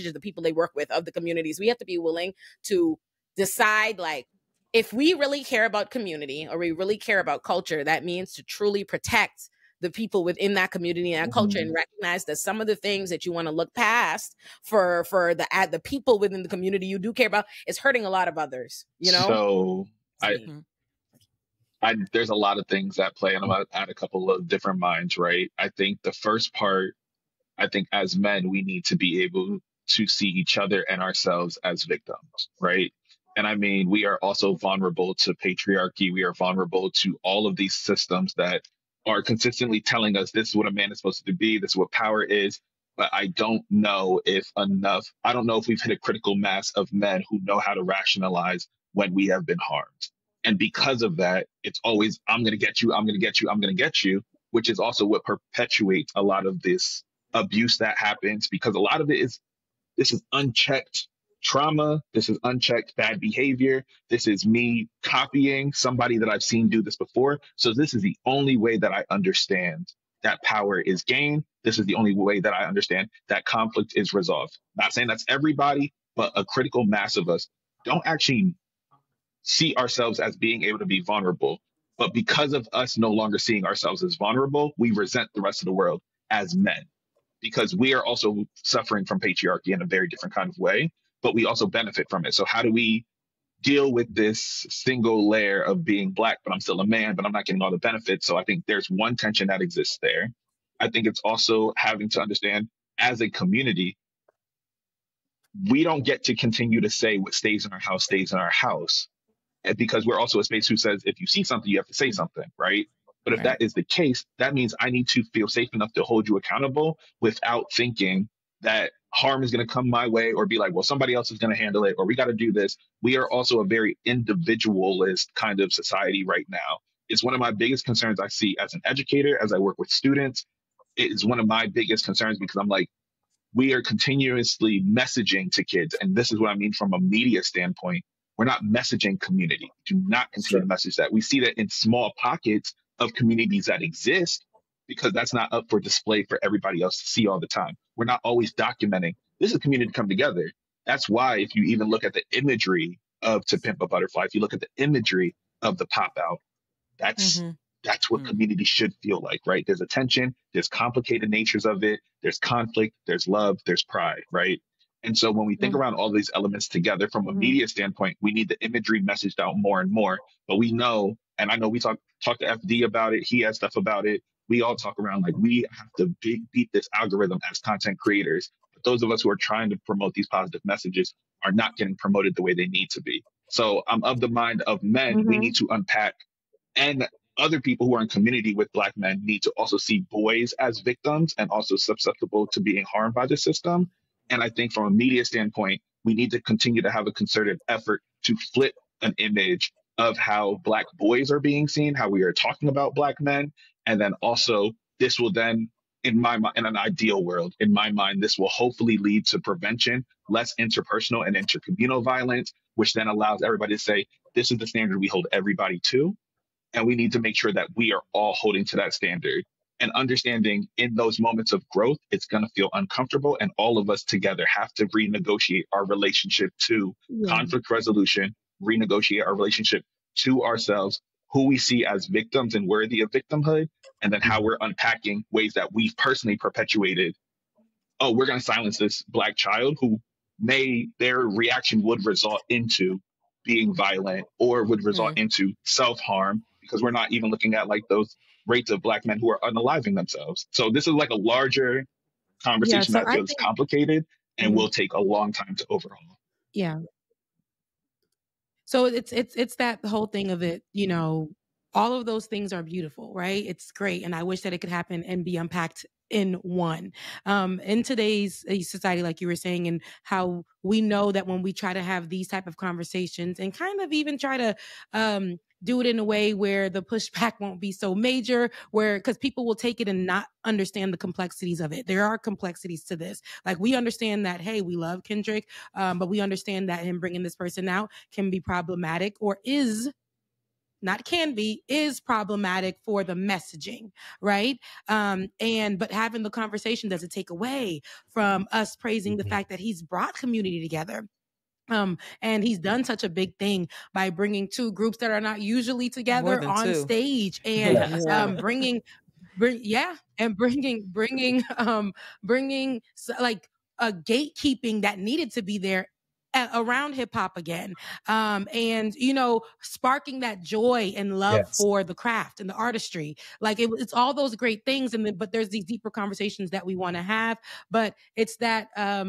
of the people they work with, of the communities? We have to be willing to decide, like, if we really care about community or we really care about culture, that means to truly protect the people within that community and that culture, and recognize that some of the things that you want to look past for the people within the community you do care about is hurting a lot of others, you know? So there's a lot of things at play, and I'm going to add a couple of different minds, right? I think the first part, I think as men, we need to be able to see each other and ourselves as victims, right? And I mean, we are also vulnerable to patriarchy. We are vulnerable to all of these systems that are consistently telling us this is what a man is supposed to be, this is what power is. But I don't know if we've hit a critical mass of men who know how to rationalize when we have been harmed. And because of that, it's always, I'm going to get you, I'm going to get you, I'm going to get you, which is also what perpetuates a lot of this abuse that happens, because a lot of this is unchecked trauma. This is unchecked bad behavior. This is me copying somebody that I've seen do this before. So this is the only way that I understand that power is gained. This is the only way that I understand that conflict is resolved. Not saying that's everybody, but a critical mass of us don't actually see ourselves as being able to be vulnerable. But because of us no longer seeing ourselves as vulnerable, we resent the rest of the world as men, because we are also suffering from patriarchy in a very different kind of way, but we also benefit from it. So how do we deal with this single layer of being Black, but I'm still a man, but I'm not getting all the benefits? So I think there's one tension that exists there. I think it's also having to understand, as a community, we don't get to continue to say what stays in our house stays in our house, because we're also a space who says, if you see something, you have to say something, right? But if that is the case, that means I need to feel safe enough to hold you accountable without thinking that harm is going to come my way, or be like, well, somebody else is going to handle it, or we got to do this. We are also a very individualist kind of society right now. It's one of my biggest concerns I see as an educator, as I work with students. It is one of my biggest concerns, because I'm like, we are continuously messaging to kids. And this is what I mean from a media standpoint. We're not messaging community. Do not continue to message that. We see that in small pockets of communities that exist, because that's not up for display for everybody else to see all the time. We're not always documenting, this is a community to come together. That's why if you even look at the imagery of To Pimp a Butterfly, if you look at the imagery of the pop out, that's what community should feel like, right? There's attention, there's complicated natures of it, there's conflict, there's love, there's pride, right? And so when we think around all these elements together from a media standpoint, we need the imagery messaged out more and more. But we know, and I know we talk to FD about it, he has stuff about it. We all talk around like we have to beat this algorithm as content creators. But those of us who are trying to promote these positive messages are not getting promoted the way they need to be. So I'm of the mind of men, we need to unpack, and other people who are in community with Black men need to also see boys as victims and also susceptible to being harmed by the system. And I think from a media standpoint, we need to continue to have a concerted effort to flip an image of how Black boys are being seen, how we are talking about Black men. And then also this will then, in my mind, in an ideal world, in my mind, this will hopefully lead to prevention, less interpersonal and intercommunal violence, which then allows everybody to say, this is the standard we hold everybody to. And we need to make sure that we are all holding to that standard and understanding in those moments of growth, it's going to feel uncomfortable. And all of us together have to renegotiate our relationship to conflict resolution, renegotiate our relationship to ourselves, who we see as victims and worthy of victimhood, and then how we're unpacking ways that we've personally perpetuated. Oh, we're going to silence this Black child who their reaction would result into being violent or would result into self-harm, because we're not even looking at like those rates of Black men who are unaliving themselves. So this is like a larger conversation that feels complicated and will take a long time to overhaul. Yeah. So it's that whole thing of it, you know, all of those things are beautiful, right? It's great. And I wish that it could happen and be unpacked in one. In today's society, like you were saying, and how we know that when we try to have these type of conversations and kind of even try to do it in a way where the pushback won't be so major, because people will take it and not understand the complexities of it. There are complexities to this. Like, we understand that, hey, we love Kendrick, but we understand that him bringing this person out can be problematic, or is problematic for the messaging, right? But having the conversation doesn't take away from us praising the fact that he's brought community together. And he's done such a big thing by bringing two groups that are not usually together on stage, and bringing like a gatekeeping that needed to be there around hip hop again, and you know, sparking that joy and love for the craft and the artistry. Like it's all those great things, but there's these deeper conversations that we want to have. But it's that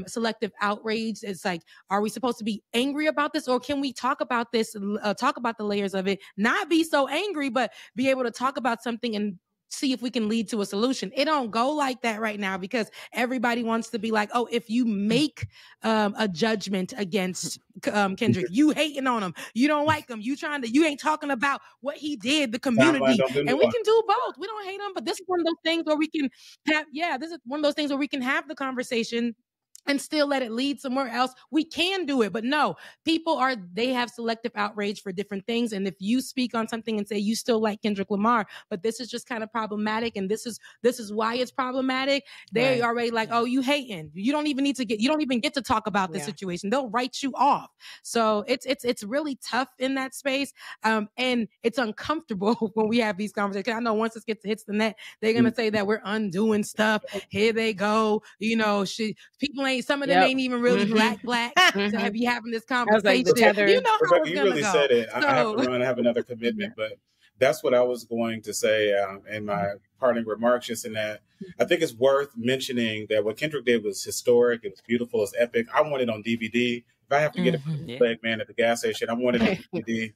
selective outrage. It's like, are we supposed to be angry about this, or can we talk about this, talk about the layers of it, not be so angry, but be able to talk about something and see if we can lead to a solution? It don't go like that right now, because everybody wants to be like, oh, if you make a judgment against Kendrick, you hating on him, you don't like him, you ain't talking about what he did, the community. And we can do both. We don't hate him, but this is one of those things where we can have the conversation and still let it lead somewhere else. We can do it, but no, they have selective outrage for different things. And if you speak on something and say you still like Kendrick Lamar, but this is just kind of problematic, and this is why it's problematic, they already like, oh, you hating. You don't even get to talk about this situation. They'll write you off. So it's really tough in that space. And it's uncomfortable when we have these conversations. I know once it hits the net, they're going to say that we're undoing stuff. Here they go. You know, people ain't, some of them ain't even really black to have you having this conversation. Like you know how it's you gonna really go. said it. So, I have to run. I have another commitment, but that's what I was going to say in my parting remarks. Just in that, I think it's worth mentioning that what Kendrick did was historic. It was beautiful. It's epic. I want it on DVD. If I have to get a bootleg, man, at the gas station, I want it on DVD.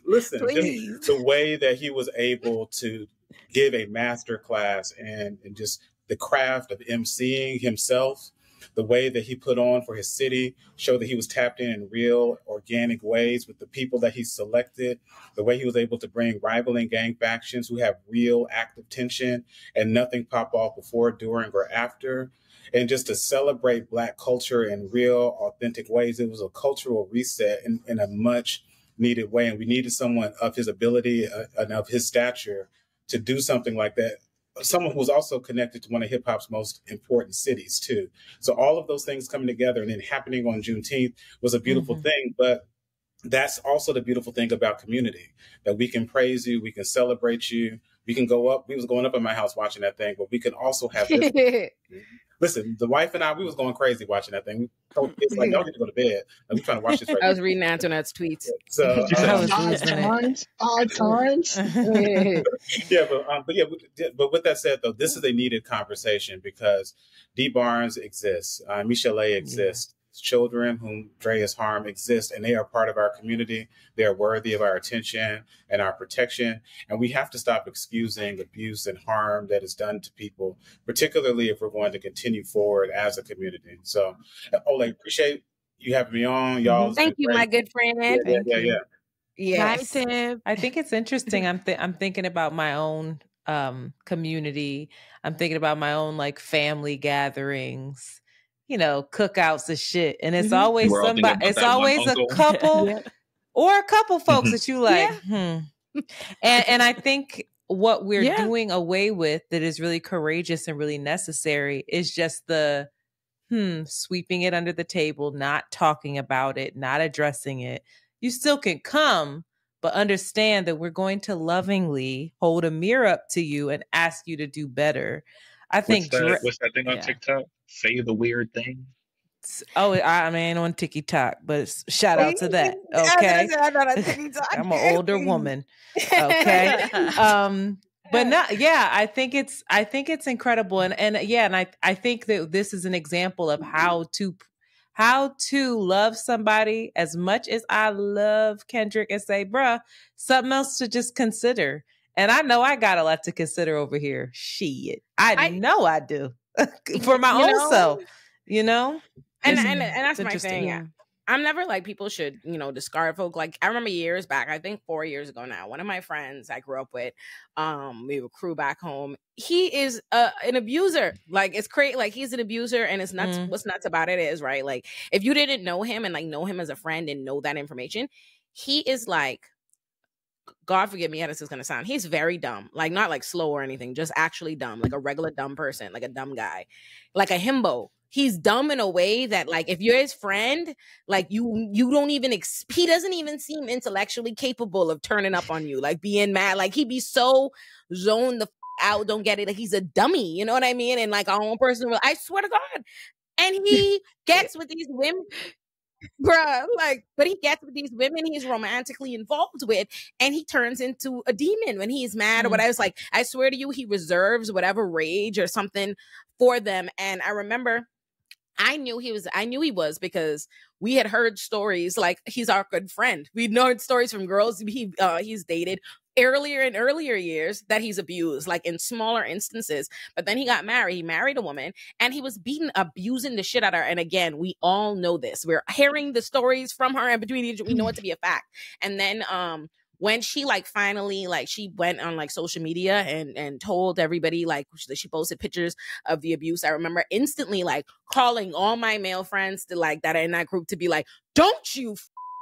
Listen, just the way that he was able to give a master class and just the craft of emceeing himself, the way that he put on for his city, showed that he was tapped in real, organic ways with the people that he selected, the way he was able to bring rivaling gang factions who have real active tension and nothing pop off before, during, or after. And just to celebrate Black culture in real, authentic ways. It was a cultural reset in a much needed way. And we needed someone of his ability and of his stature to do something like that someone who was also connected to one of hip hop's most important cities too. So all of those things coming together and then happening on Juneteenth was a beautiful thing. But that's also the beautiful thing about community, that we can praise you, we can celebrate you, we can go up. We was going up in my house watching that thing, but we can also have this. Listen, the wife and I, we was going crazy watching that thing. We told kids, like, y'all need to go to bed. Like, we trying to watch this right I was reading Antoinette's tweets. So, Five times. But with that said, though, this is a needed conversation because Dee Barnes exists, Michelle exists. Children whom Dre has harmed exist, and they are part of our community. They are worthy of our attention and our protection. And we have to stop excusing abuse and harm that is done to people, particularly if we're going to continue forward as a community. So, Olay, appreciate you having me on. Y'all, thank you, my good friend. Yeah. Yes. I think it's interesting. I'm thinking about my own community. I'm thinking about my own like family gatherings. You know, cookouts and shit. And it's always somebody, it's always a couple or a couple folks that you like, And I think what we're doing away with that is really courageous and really necessary is just the sweeping it under the table, not talking about it, not addressing it. You still can come, but understand that we're going to lovingly hold a mirror up to you and ask you to do better. I think what's that thing on TikTok? Say the weird thing. Oh, I mean, on TikTok, but shout out to that. Okay, I'm an older woman. Okay, but not. Yeah, I think it's incredible, and I think that this is an example of how to love somebody as much as I love Kendrick and say, bruh, something else to just consider. And I know I got a lot to consider over here. Shit. I know I do. For my own self, you know? And that's my thing. Yeah. I'm never like people should, discard folk. Like I remember years back, I think 4 years ago now, one of my friends I grew up with, we were crew back home. He is an abuser. Like it's crazy. Like he's an abuser, and it's nuts. What's nuts about it is, right, like if you didn't know him and like know him as a friend and know that information, he is like, God forgive me how this is going to sound. He's very dumb, like not like slow or anything, just actually dumb, like a regular dumb person, like a dumb guy, like a himbo. He's dumb in a way that like, if you're his friend, like you don't even, he doesn't even seem intellectually capable of turning up on you, like being mad. Like he'd be so zoned the out, don't get it. Like he's a dummy, you know what I mean? And like our own person, I swear to God. And he gets with these women. Bruh, like, but he gets with these women he's romantically involved with, and he turns into a demon when he's mad or whatever. It's like, I swear to you, he reserves whatever rage or something for them. And I remember I knew he was because we had heard stories, like he's our good friend. We'd heard stories from girls he's dated earlier years that he's abused, like in smaller instances. But then he got married. He married a woman, and he was abusing the shit out of her. And again, we all know this. We're hearing the stories from her, and between each, we know it to be a fact. And then when she like finally like she went on like social media and told everybody, like she posted pictures of the abuse, I remember instantly like calling all my male friends to like that are in that group to be like, don't you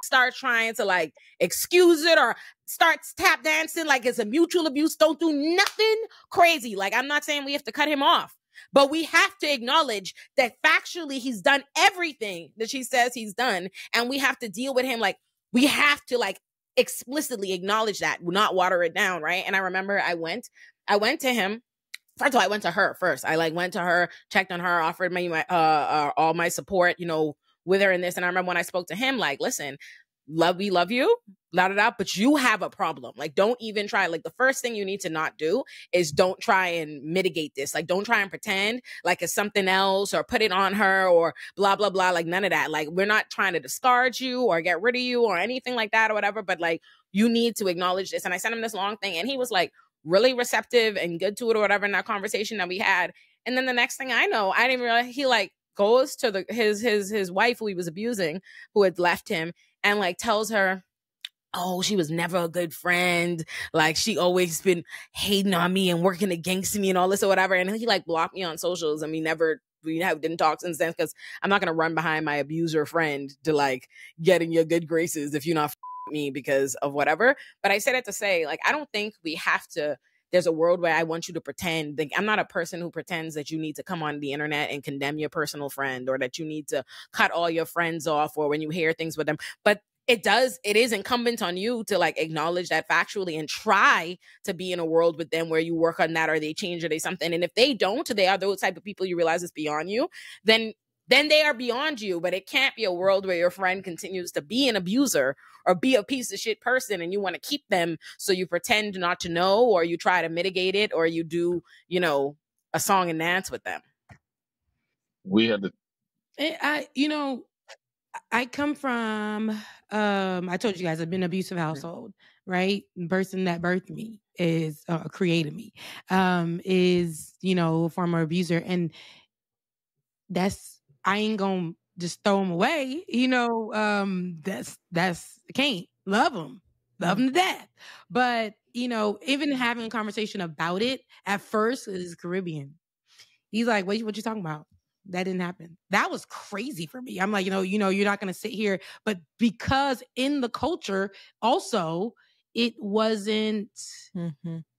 start trying to like excuse it or start tap dancing like it's a mutual abuse. Don't do nothing crazy. Like I'm not saying we have to cut him off, but we have to acknowledge that factually he's done everything that she says he's done, and we have to deal with him. Like we have to like explicitly acknowledge that, not water it down, right? And I remember I went to him. First of all, I went to her first. I like went to her, checked on her, offered my all my support, with her in this. And I remember when I spoke to him, like, listen, we love you, but you have a problem. Like, don't even try. Like, the first thing you need to not do is don't try and mitigate this. Like, don't try and pretend like it's something else or put it on her or blah, blah, blah. Like, none of that. Like, we're not trying to discard you or get rid of you or anything like that or whatever. But like, you need to acknowledge this. And I sent him this long thing, and he was like really receptive and good to it or whatever in that conversation that we had. And then the next thing I know, I didn't realize he like goes to his wife who he was abusing, who had left him, and like tells her, oh, she was never a good friend. Like she always been hating on me and working against me and all this or whatever. And he like blocked me on socials, and we didn't talk since then, because I'm not going to run behind my abuser friend to like get in your good graces if you're not me because of whatever. But I said it to say, like, I don't think we have to there's a world where I want you to pretend. Like, I'm not a person who pretends that you need to come on the internet and condemn your personal friend, or that you need to cut all your friends off, or when you hear things with them. But it is incumbent on you to like acknowledge that factually and try to be in a world with them where you work on that, or they change, or they something. And if they don't, they are those type of people you realize it's beyond you, then they are beyond you. But it can't be a world where your friend continues to be an abuser or be a piece of shit person, and you want to keep them, so you pretend not to know, or you try to mitigate it, or you do, you know, a song and dance with them. We had to I come from, I told you guys, I've been an abusive household, right? The person that birthed me is, created me, is, a former abuser. And I ain't gonna just throw them away. I can't love them to death. But, even having a conversation about it at first is Caribbean. He's like, what you talking about? That didn't happen. That was crazy for me. I'm like, you're not going to sit here. But because in the culture, also, it wasn't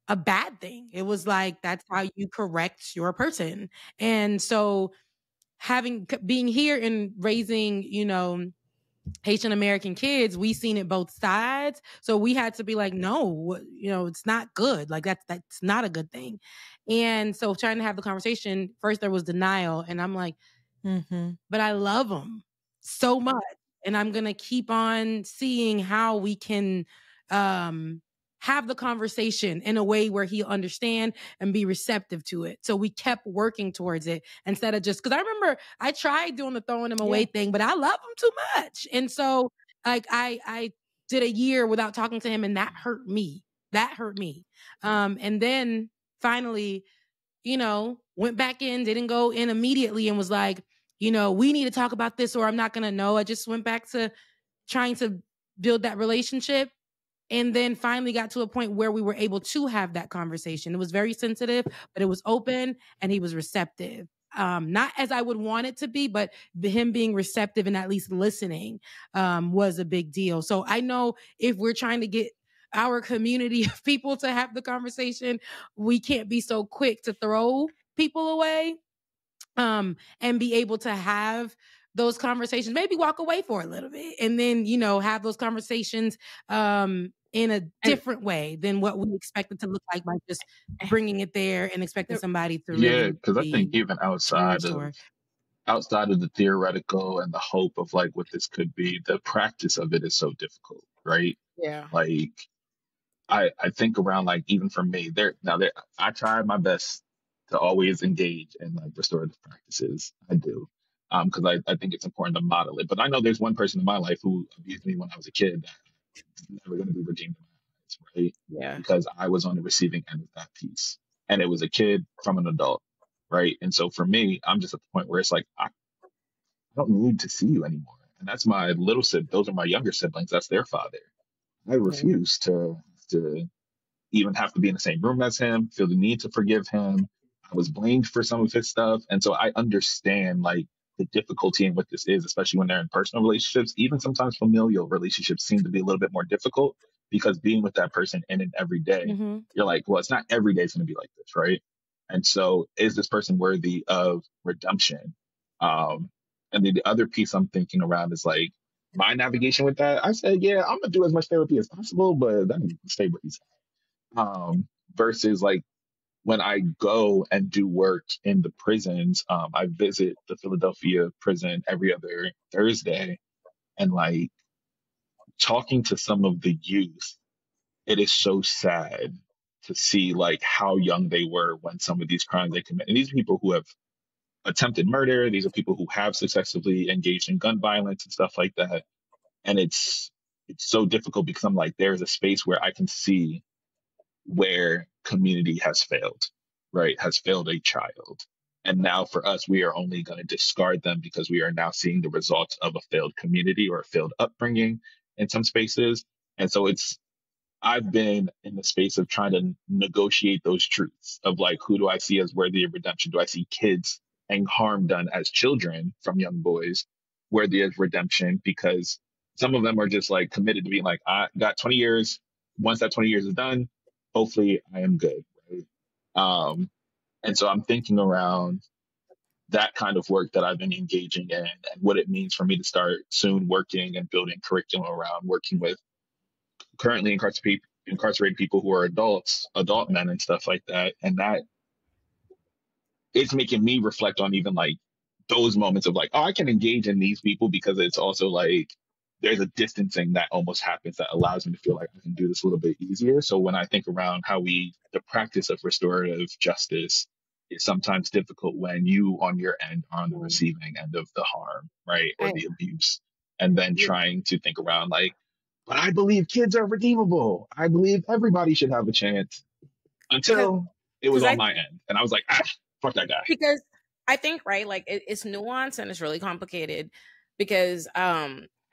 a bad thing. It was like, that's how you correct your person. And so being here and raising, Haitian American kids, we seen it both sides. So we had to be like, no, it's not good. Like that's not a good thing. And so trying to have the conversation, first there was denial, and I'm like, but I love him so much. And I'm going to keep on seeing how we can have the conversation in a way where he'll understand and be receptive to it. So we kept working towards it instead of just, because I remember I tried doing the throwing him away thing, but I love him too much. And so like I did a year without talking to him, and that hurt me. And then finally, went back in, didn't go in immediately, and was like, we need to talk about this or I'm not going to know. I just went back to trying to build that relationship. And then finally got to a point where we were able to have that conversation. It was very sensitive, but it was open and he was receptive. Not as I would want it to be, but him being receptive and at least listening was a big deal. So I know if we're trying to get our community of people to have the conversation, we can't be so quick to throw people away and be able to have those conversations, maybe walk away for a little bit and then, have those conversations in a different way than what we expect it to look like by just bringing it there and expecting somebody to really. Yeah, because I think even outside of the theoretical and the hope of like what this could be, the practice of it is so difficult, right? Yeah. Like I think around like even for me, I tried my best to always engage in like restorative practices. I do. Because I think it's important to model it. But I know there's one person in my life who abused me when I was a kid that's never going to be redeemed in my eyes, right? Yeah. Because I was on the receiving end of that piece. And it was a kid from an adult, right? And so for me, I'm just at the point where it's like, I don't need to see you anymore. And that's my little sibling. Those are my younger siblings. That's their father. I refuse to even have to be in the same room as him, feel the need to forgive him. I was blamed for some of his stuff. And so I understand like the difficulty in what this is, especially when they're in personal relationships. Even sometimes familial relationships seem to be a little bit more difficult because being with that person in and every day, you're like, well, it's not every day it's going to be like this, right? And so is this person worthy of redemption? And then the other piece I'm thinking around is like my navigation with that. I said, yeah, I'm going to do as much therapy as possible, but then stay where he's at. Versus like when I go and do work in the prisons, I visit the Philadelphia prison every other Thursday, and like talking to some of the youth, it is so sad to see like how young they were when some of these crimes they commit. And these are people who have attempted murder. These are people who have successfully engaged in gun violence and stuff like that. And it's so difficult because I'm like, there's a space where I can see where community has failed, right? Has failed a child. And now for us, we are only going to discard them because we are now seeing the results of a failed community or a failed upbringing in some spaces. And so I've been in the space of trying to negotiate those truths of like, who do I see as worthy of redemption? Do I see kids and harm done as children from young boys worthy of redemption? Because some of them are just like committed to being like, I got 20 years. Once that 20 years is done, hopefully I am good, And so I'm thinking around that kind of work that I've been engaging in and what it means for me to start soon working and building curriculum around working with currently incarcerated people who are adult men and stuff like that. And that it's making me reflect on even like those moments of like, oh, I can engage in these people because it's also like there's a distancing that almost happens that allows me to feel like I can do this a little bit easier. So when I think around how the practice of restorative justice is sometimes difficult when you on your end are on the receiving end of the harm, right? Or the abuse. And then trying to think around like, but I believe kids are redeemable. I believe everybody should have a chance until it was on my end. And I was like, fuck that guy. Because I think, right, like it's nuanced and it's really complicated because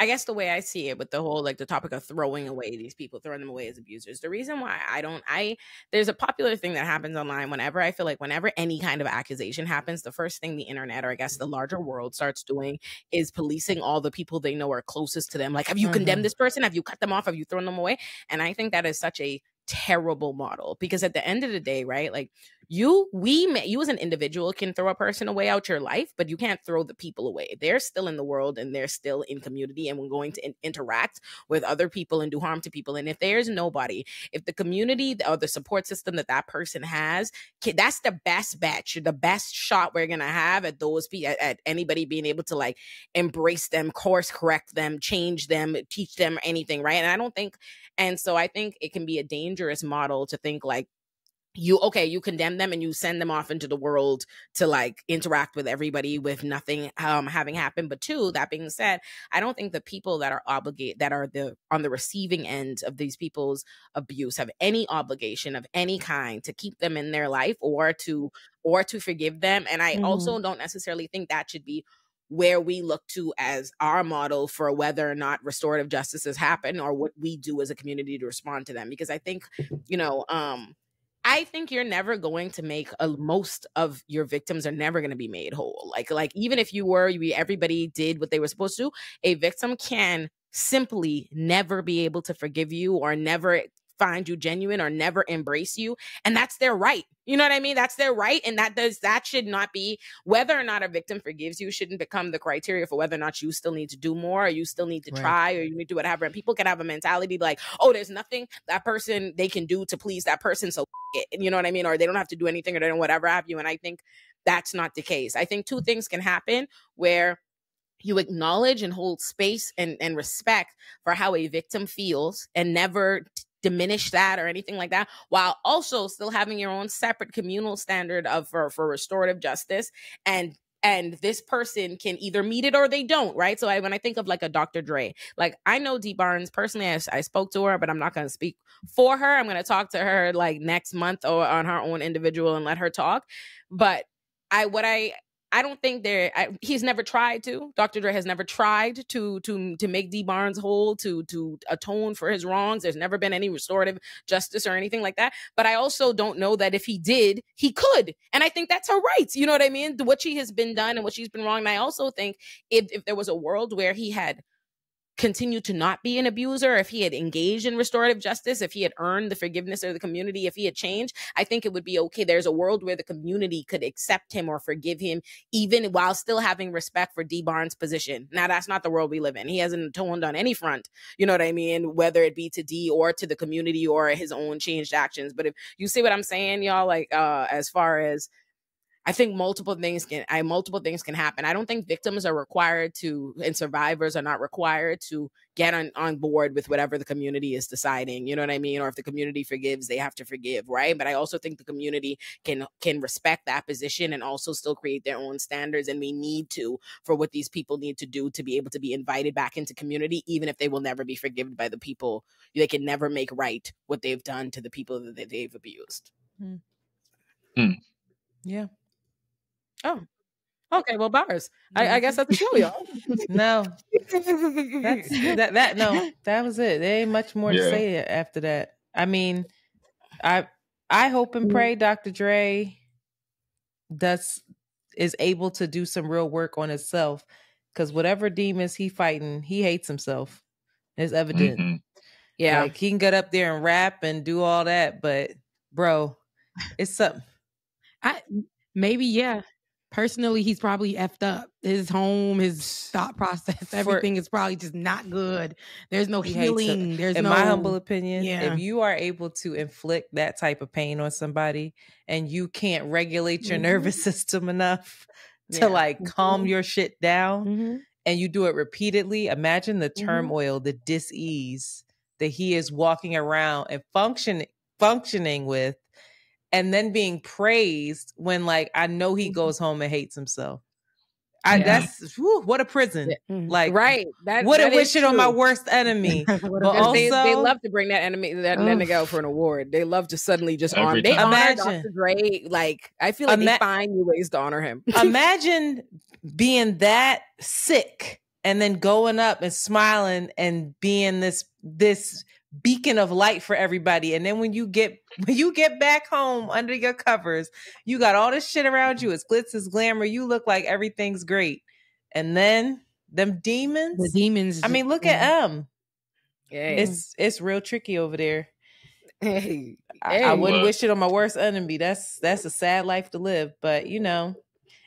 I guess the way I see it with the whole, like the topic of throwing away these people, throwing them away as abusers, the reason why there's a popular thing that happens online whenever I feel like whenever any kind of accusation happens, the first thing the internet or I guess the larger world starts doing is policing all the people they know are closest to them. Like, have you condemned this person? Have you cut them off? Have you thrown them away? And I think that is such a terrible model because at the end of the day, right, like you as an individual can throw a person away out your life, but you can't throw the people away. They're still in the world and they're still in community and we're going to interact with other people and do harm to people. And if there's nobody, if the community or the support system that person has, that's the best bet, the best shot we're gonna have at those at anybody being able to like embrace them, course correct them, change them, teach them anything, right? And so I think it can be a dangerous model to think like you condemn them and you send them off into the world to like interact with everybody with nothing having happened. But two, that being said, I don't think the people that are on the receiving end of these people's abuse have any obligation of any kind to keep them in their life or to forgive them. And I also don't necessarily think that should be where we look to as our model for whether or not restorative justice has happened or what we do as a community to respond to them. Because I think, I think you're never going to make most of your victims are never going to be made whole. Like even if everybody did what they were supposed to, a victim can simply never be able to forgive you or never find you genuine or never embrace you. And that's their right. You know what I mean? That's their right. And that should not be, whether or not a victim forgives you shouldn't become the criteria for whether or not you still need to do more or you still need to try or you need to do whatever. And people can have a mentality like, oh, there's nothing that person they can do to please that person. So it, you know what I mean? Or they don't have to do anything or they don't whatever have you. And I think that's not the case. I think two things can happen where you acknowledge and hold space and respect for how a victim feels and never diminish that or anything like that, while also still having your own separate communal standard for restorative justice. And this person can either meet it or they don't, right? So when I think of like a Dr. Dre, like I know Dee Barnes personally, I spoke to her, but I'm not going to speak for her. I'm going to talk to her like next month or on her own individual and let her talk. But I don't think he's never tried to. Dr. Dre has never tried to make Dee Barnes whole, to atone for his wrongs. There's never been any restorative justice or anything like that. But I also don't know that if he did, he could. And I think that's her right. You know what I mean? What she has been done and what she's been wrong. And I also think if there was a world where he had continue to not be an abuser, if he had engaged in restorative justice, if he had earned the forgiveness of the community, if he had changed, I think it would be okay. There's a world where the community could accept him or forgive him, even while still having respect for Dee Barnes' position. Now, that's not the world we live in. He hasn't atoned on any front, you know what I mean? Whether it be to Dee or to the community or his own changed actions. But if you see what I'm saying, y'all, like as far as I think multiple things can happen. I don't think victims are required to, and survivors are not required to get on board with whatever the community is deciding, you know what I mean? Or if the community forgives, they have to forgive, right? But I also think the community can respect that position and also still create their own standards. And we need to, for what these people need to do to be able to be invited back into community, even if they will never be forgiven by the people. They can never make right what they've done to the people that they've abused. Yeah. Oh, okay. Well, bars. I guess that's the show, y'all. No, that was it. There ain't much more to say after that. I mean, I hope and pray Dr. Dre is able to do some real work on himself, because whatever demons he fighting, he hates himself. It's evident. Mm-hmm. Yeah, like he can get up there and rap and do all that, but bro, it's something. Maybe, yeah. Personally, he's probably effed up. His home, his thought process, everything is probably just not good. There's no healing. There's in no, my humble opinion, yeah. if you are able to inflict that type of pain on somebody and you can't regulate your nervous system enough to like calm your shit down and you do it repeatedly, imagine the turmoil, the dis-ease that he is walking around and functioning with, and then being praised when, like, I know he goes home and hates himself. That's what a prison. Like, right. Wouldn't wish it on my worst enemy. But also, they love to bring that nigga out for an award. They love to suddenly just honor. They honor Dr. Dre. Like, I feel like they find new ways to honor him. Imagine being that sick and then going up and smiling and being this beacon of light for everybody. And then when you get back home under your covers, you got all this shit around you. It's glitz, it's glamour. You look like everything's great. And then them demons. The demons. I mean, look at them. Yeah. It's real tricky over there. Hey. I wouldn't wish it on my worst enemy. That's a sad life to live. But and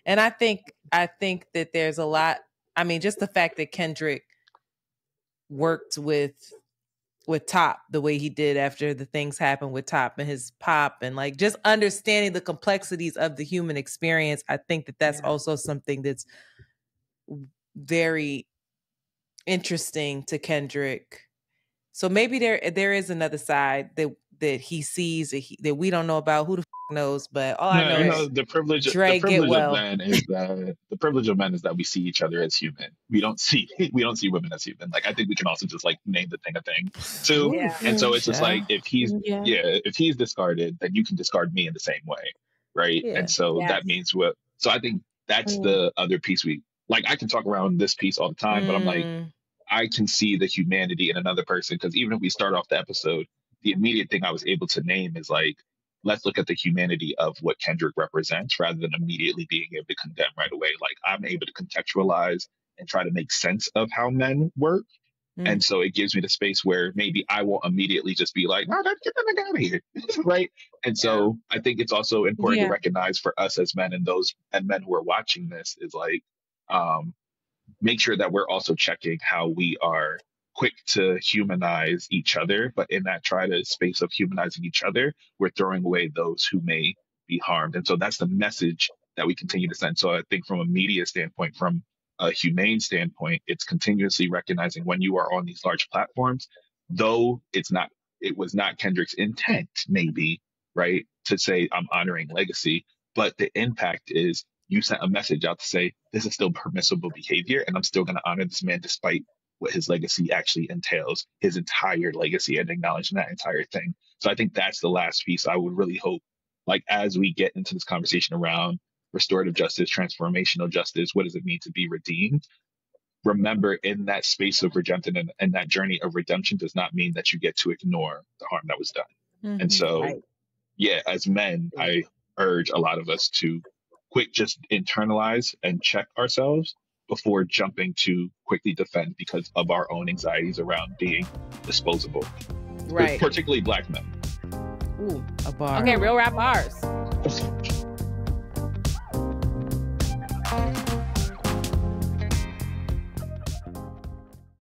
I think that there's a lot. I mean, just the fact that Kendrick worked with Top the way he did after the things happened with Top and his pop, and like just understanding the complexities of the human experience. I think that's also something that's very interesting to Kendrick. So maybe there is another side that he sees that we don't know about. Who the knows? But all I know is the privilege of men is that we see each other as human. We don't see women as human. Like, I think we can also just like name the thing a thing too. Yeah. And so it's just like, if he's discarded, then you can discard me in the same way, right? Yeah. And so that means so I think that's the other piece I can talk around this piece all the time, but I'm like, I can see the humanity in another person, because even if we start off the episode, the immediate thing I was able to name is like, let's look at the humanity of what Kendrick represents rather than immediately being able to condemn right away. Like, I'm able to contextualize and try to make sense of how men work. And so it gives me the space where maybe I won't immediately just be like, no, get that nigga out of here. Right. And so I think it's also important to recognize for us as men and men who are watching this is like, make sure that we're also checking how we are quick to humanize each other, but in that space of humanizing each other, we're throwing away those who may be harmed. And so that's the message that we continue to send. So I think from a media standpoint, from a humane standpoint, it's continuously recognizing when you are on these large platforms, though it was not Kendrick's intent, maybe, right, to say I'm honoring legacy, but the impact is you sent a message out to say, this is still permissible behavior, and I'm still going to honor this man despite what his legacy actually entails, his entire legacy, and acknowledging that entire thing. So I think that's the last piece I would really hope, like, as we get into this conversation around restorative justice, transformational justice, what does it mean to be redeemed? Remember, in that space of redemption and that journey of redemption does not mean that you get to ignore the harm that was done. And so, as men, I urge a lot of us to just internalize and check ourselves before jumping to quickly defend because of our own anxieties around being disposable. Right. Particularly Black men. Ooh, a bar. Okay, real rap bars.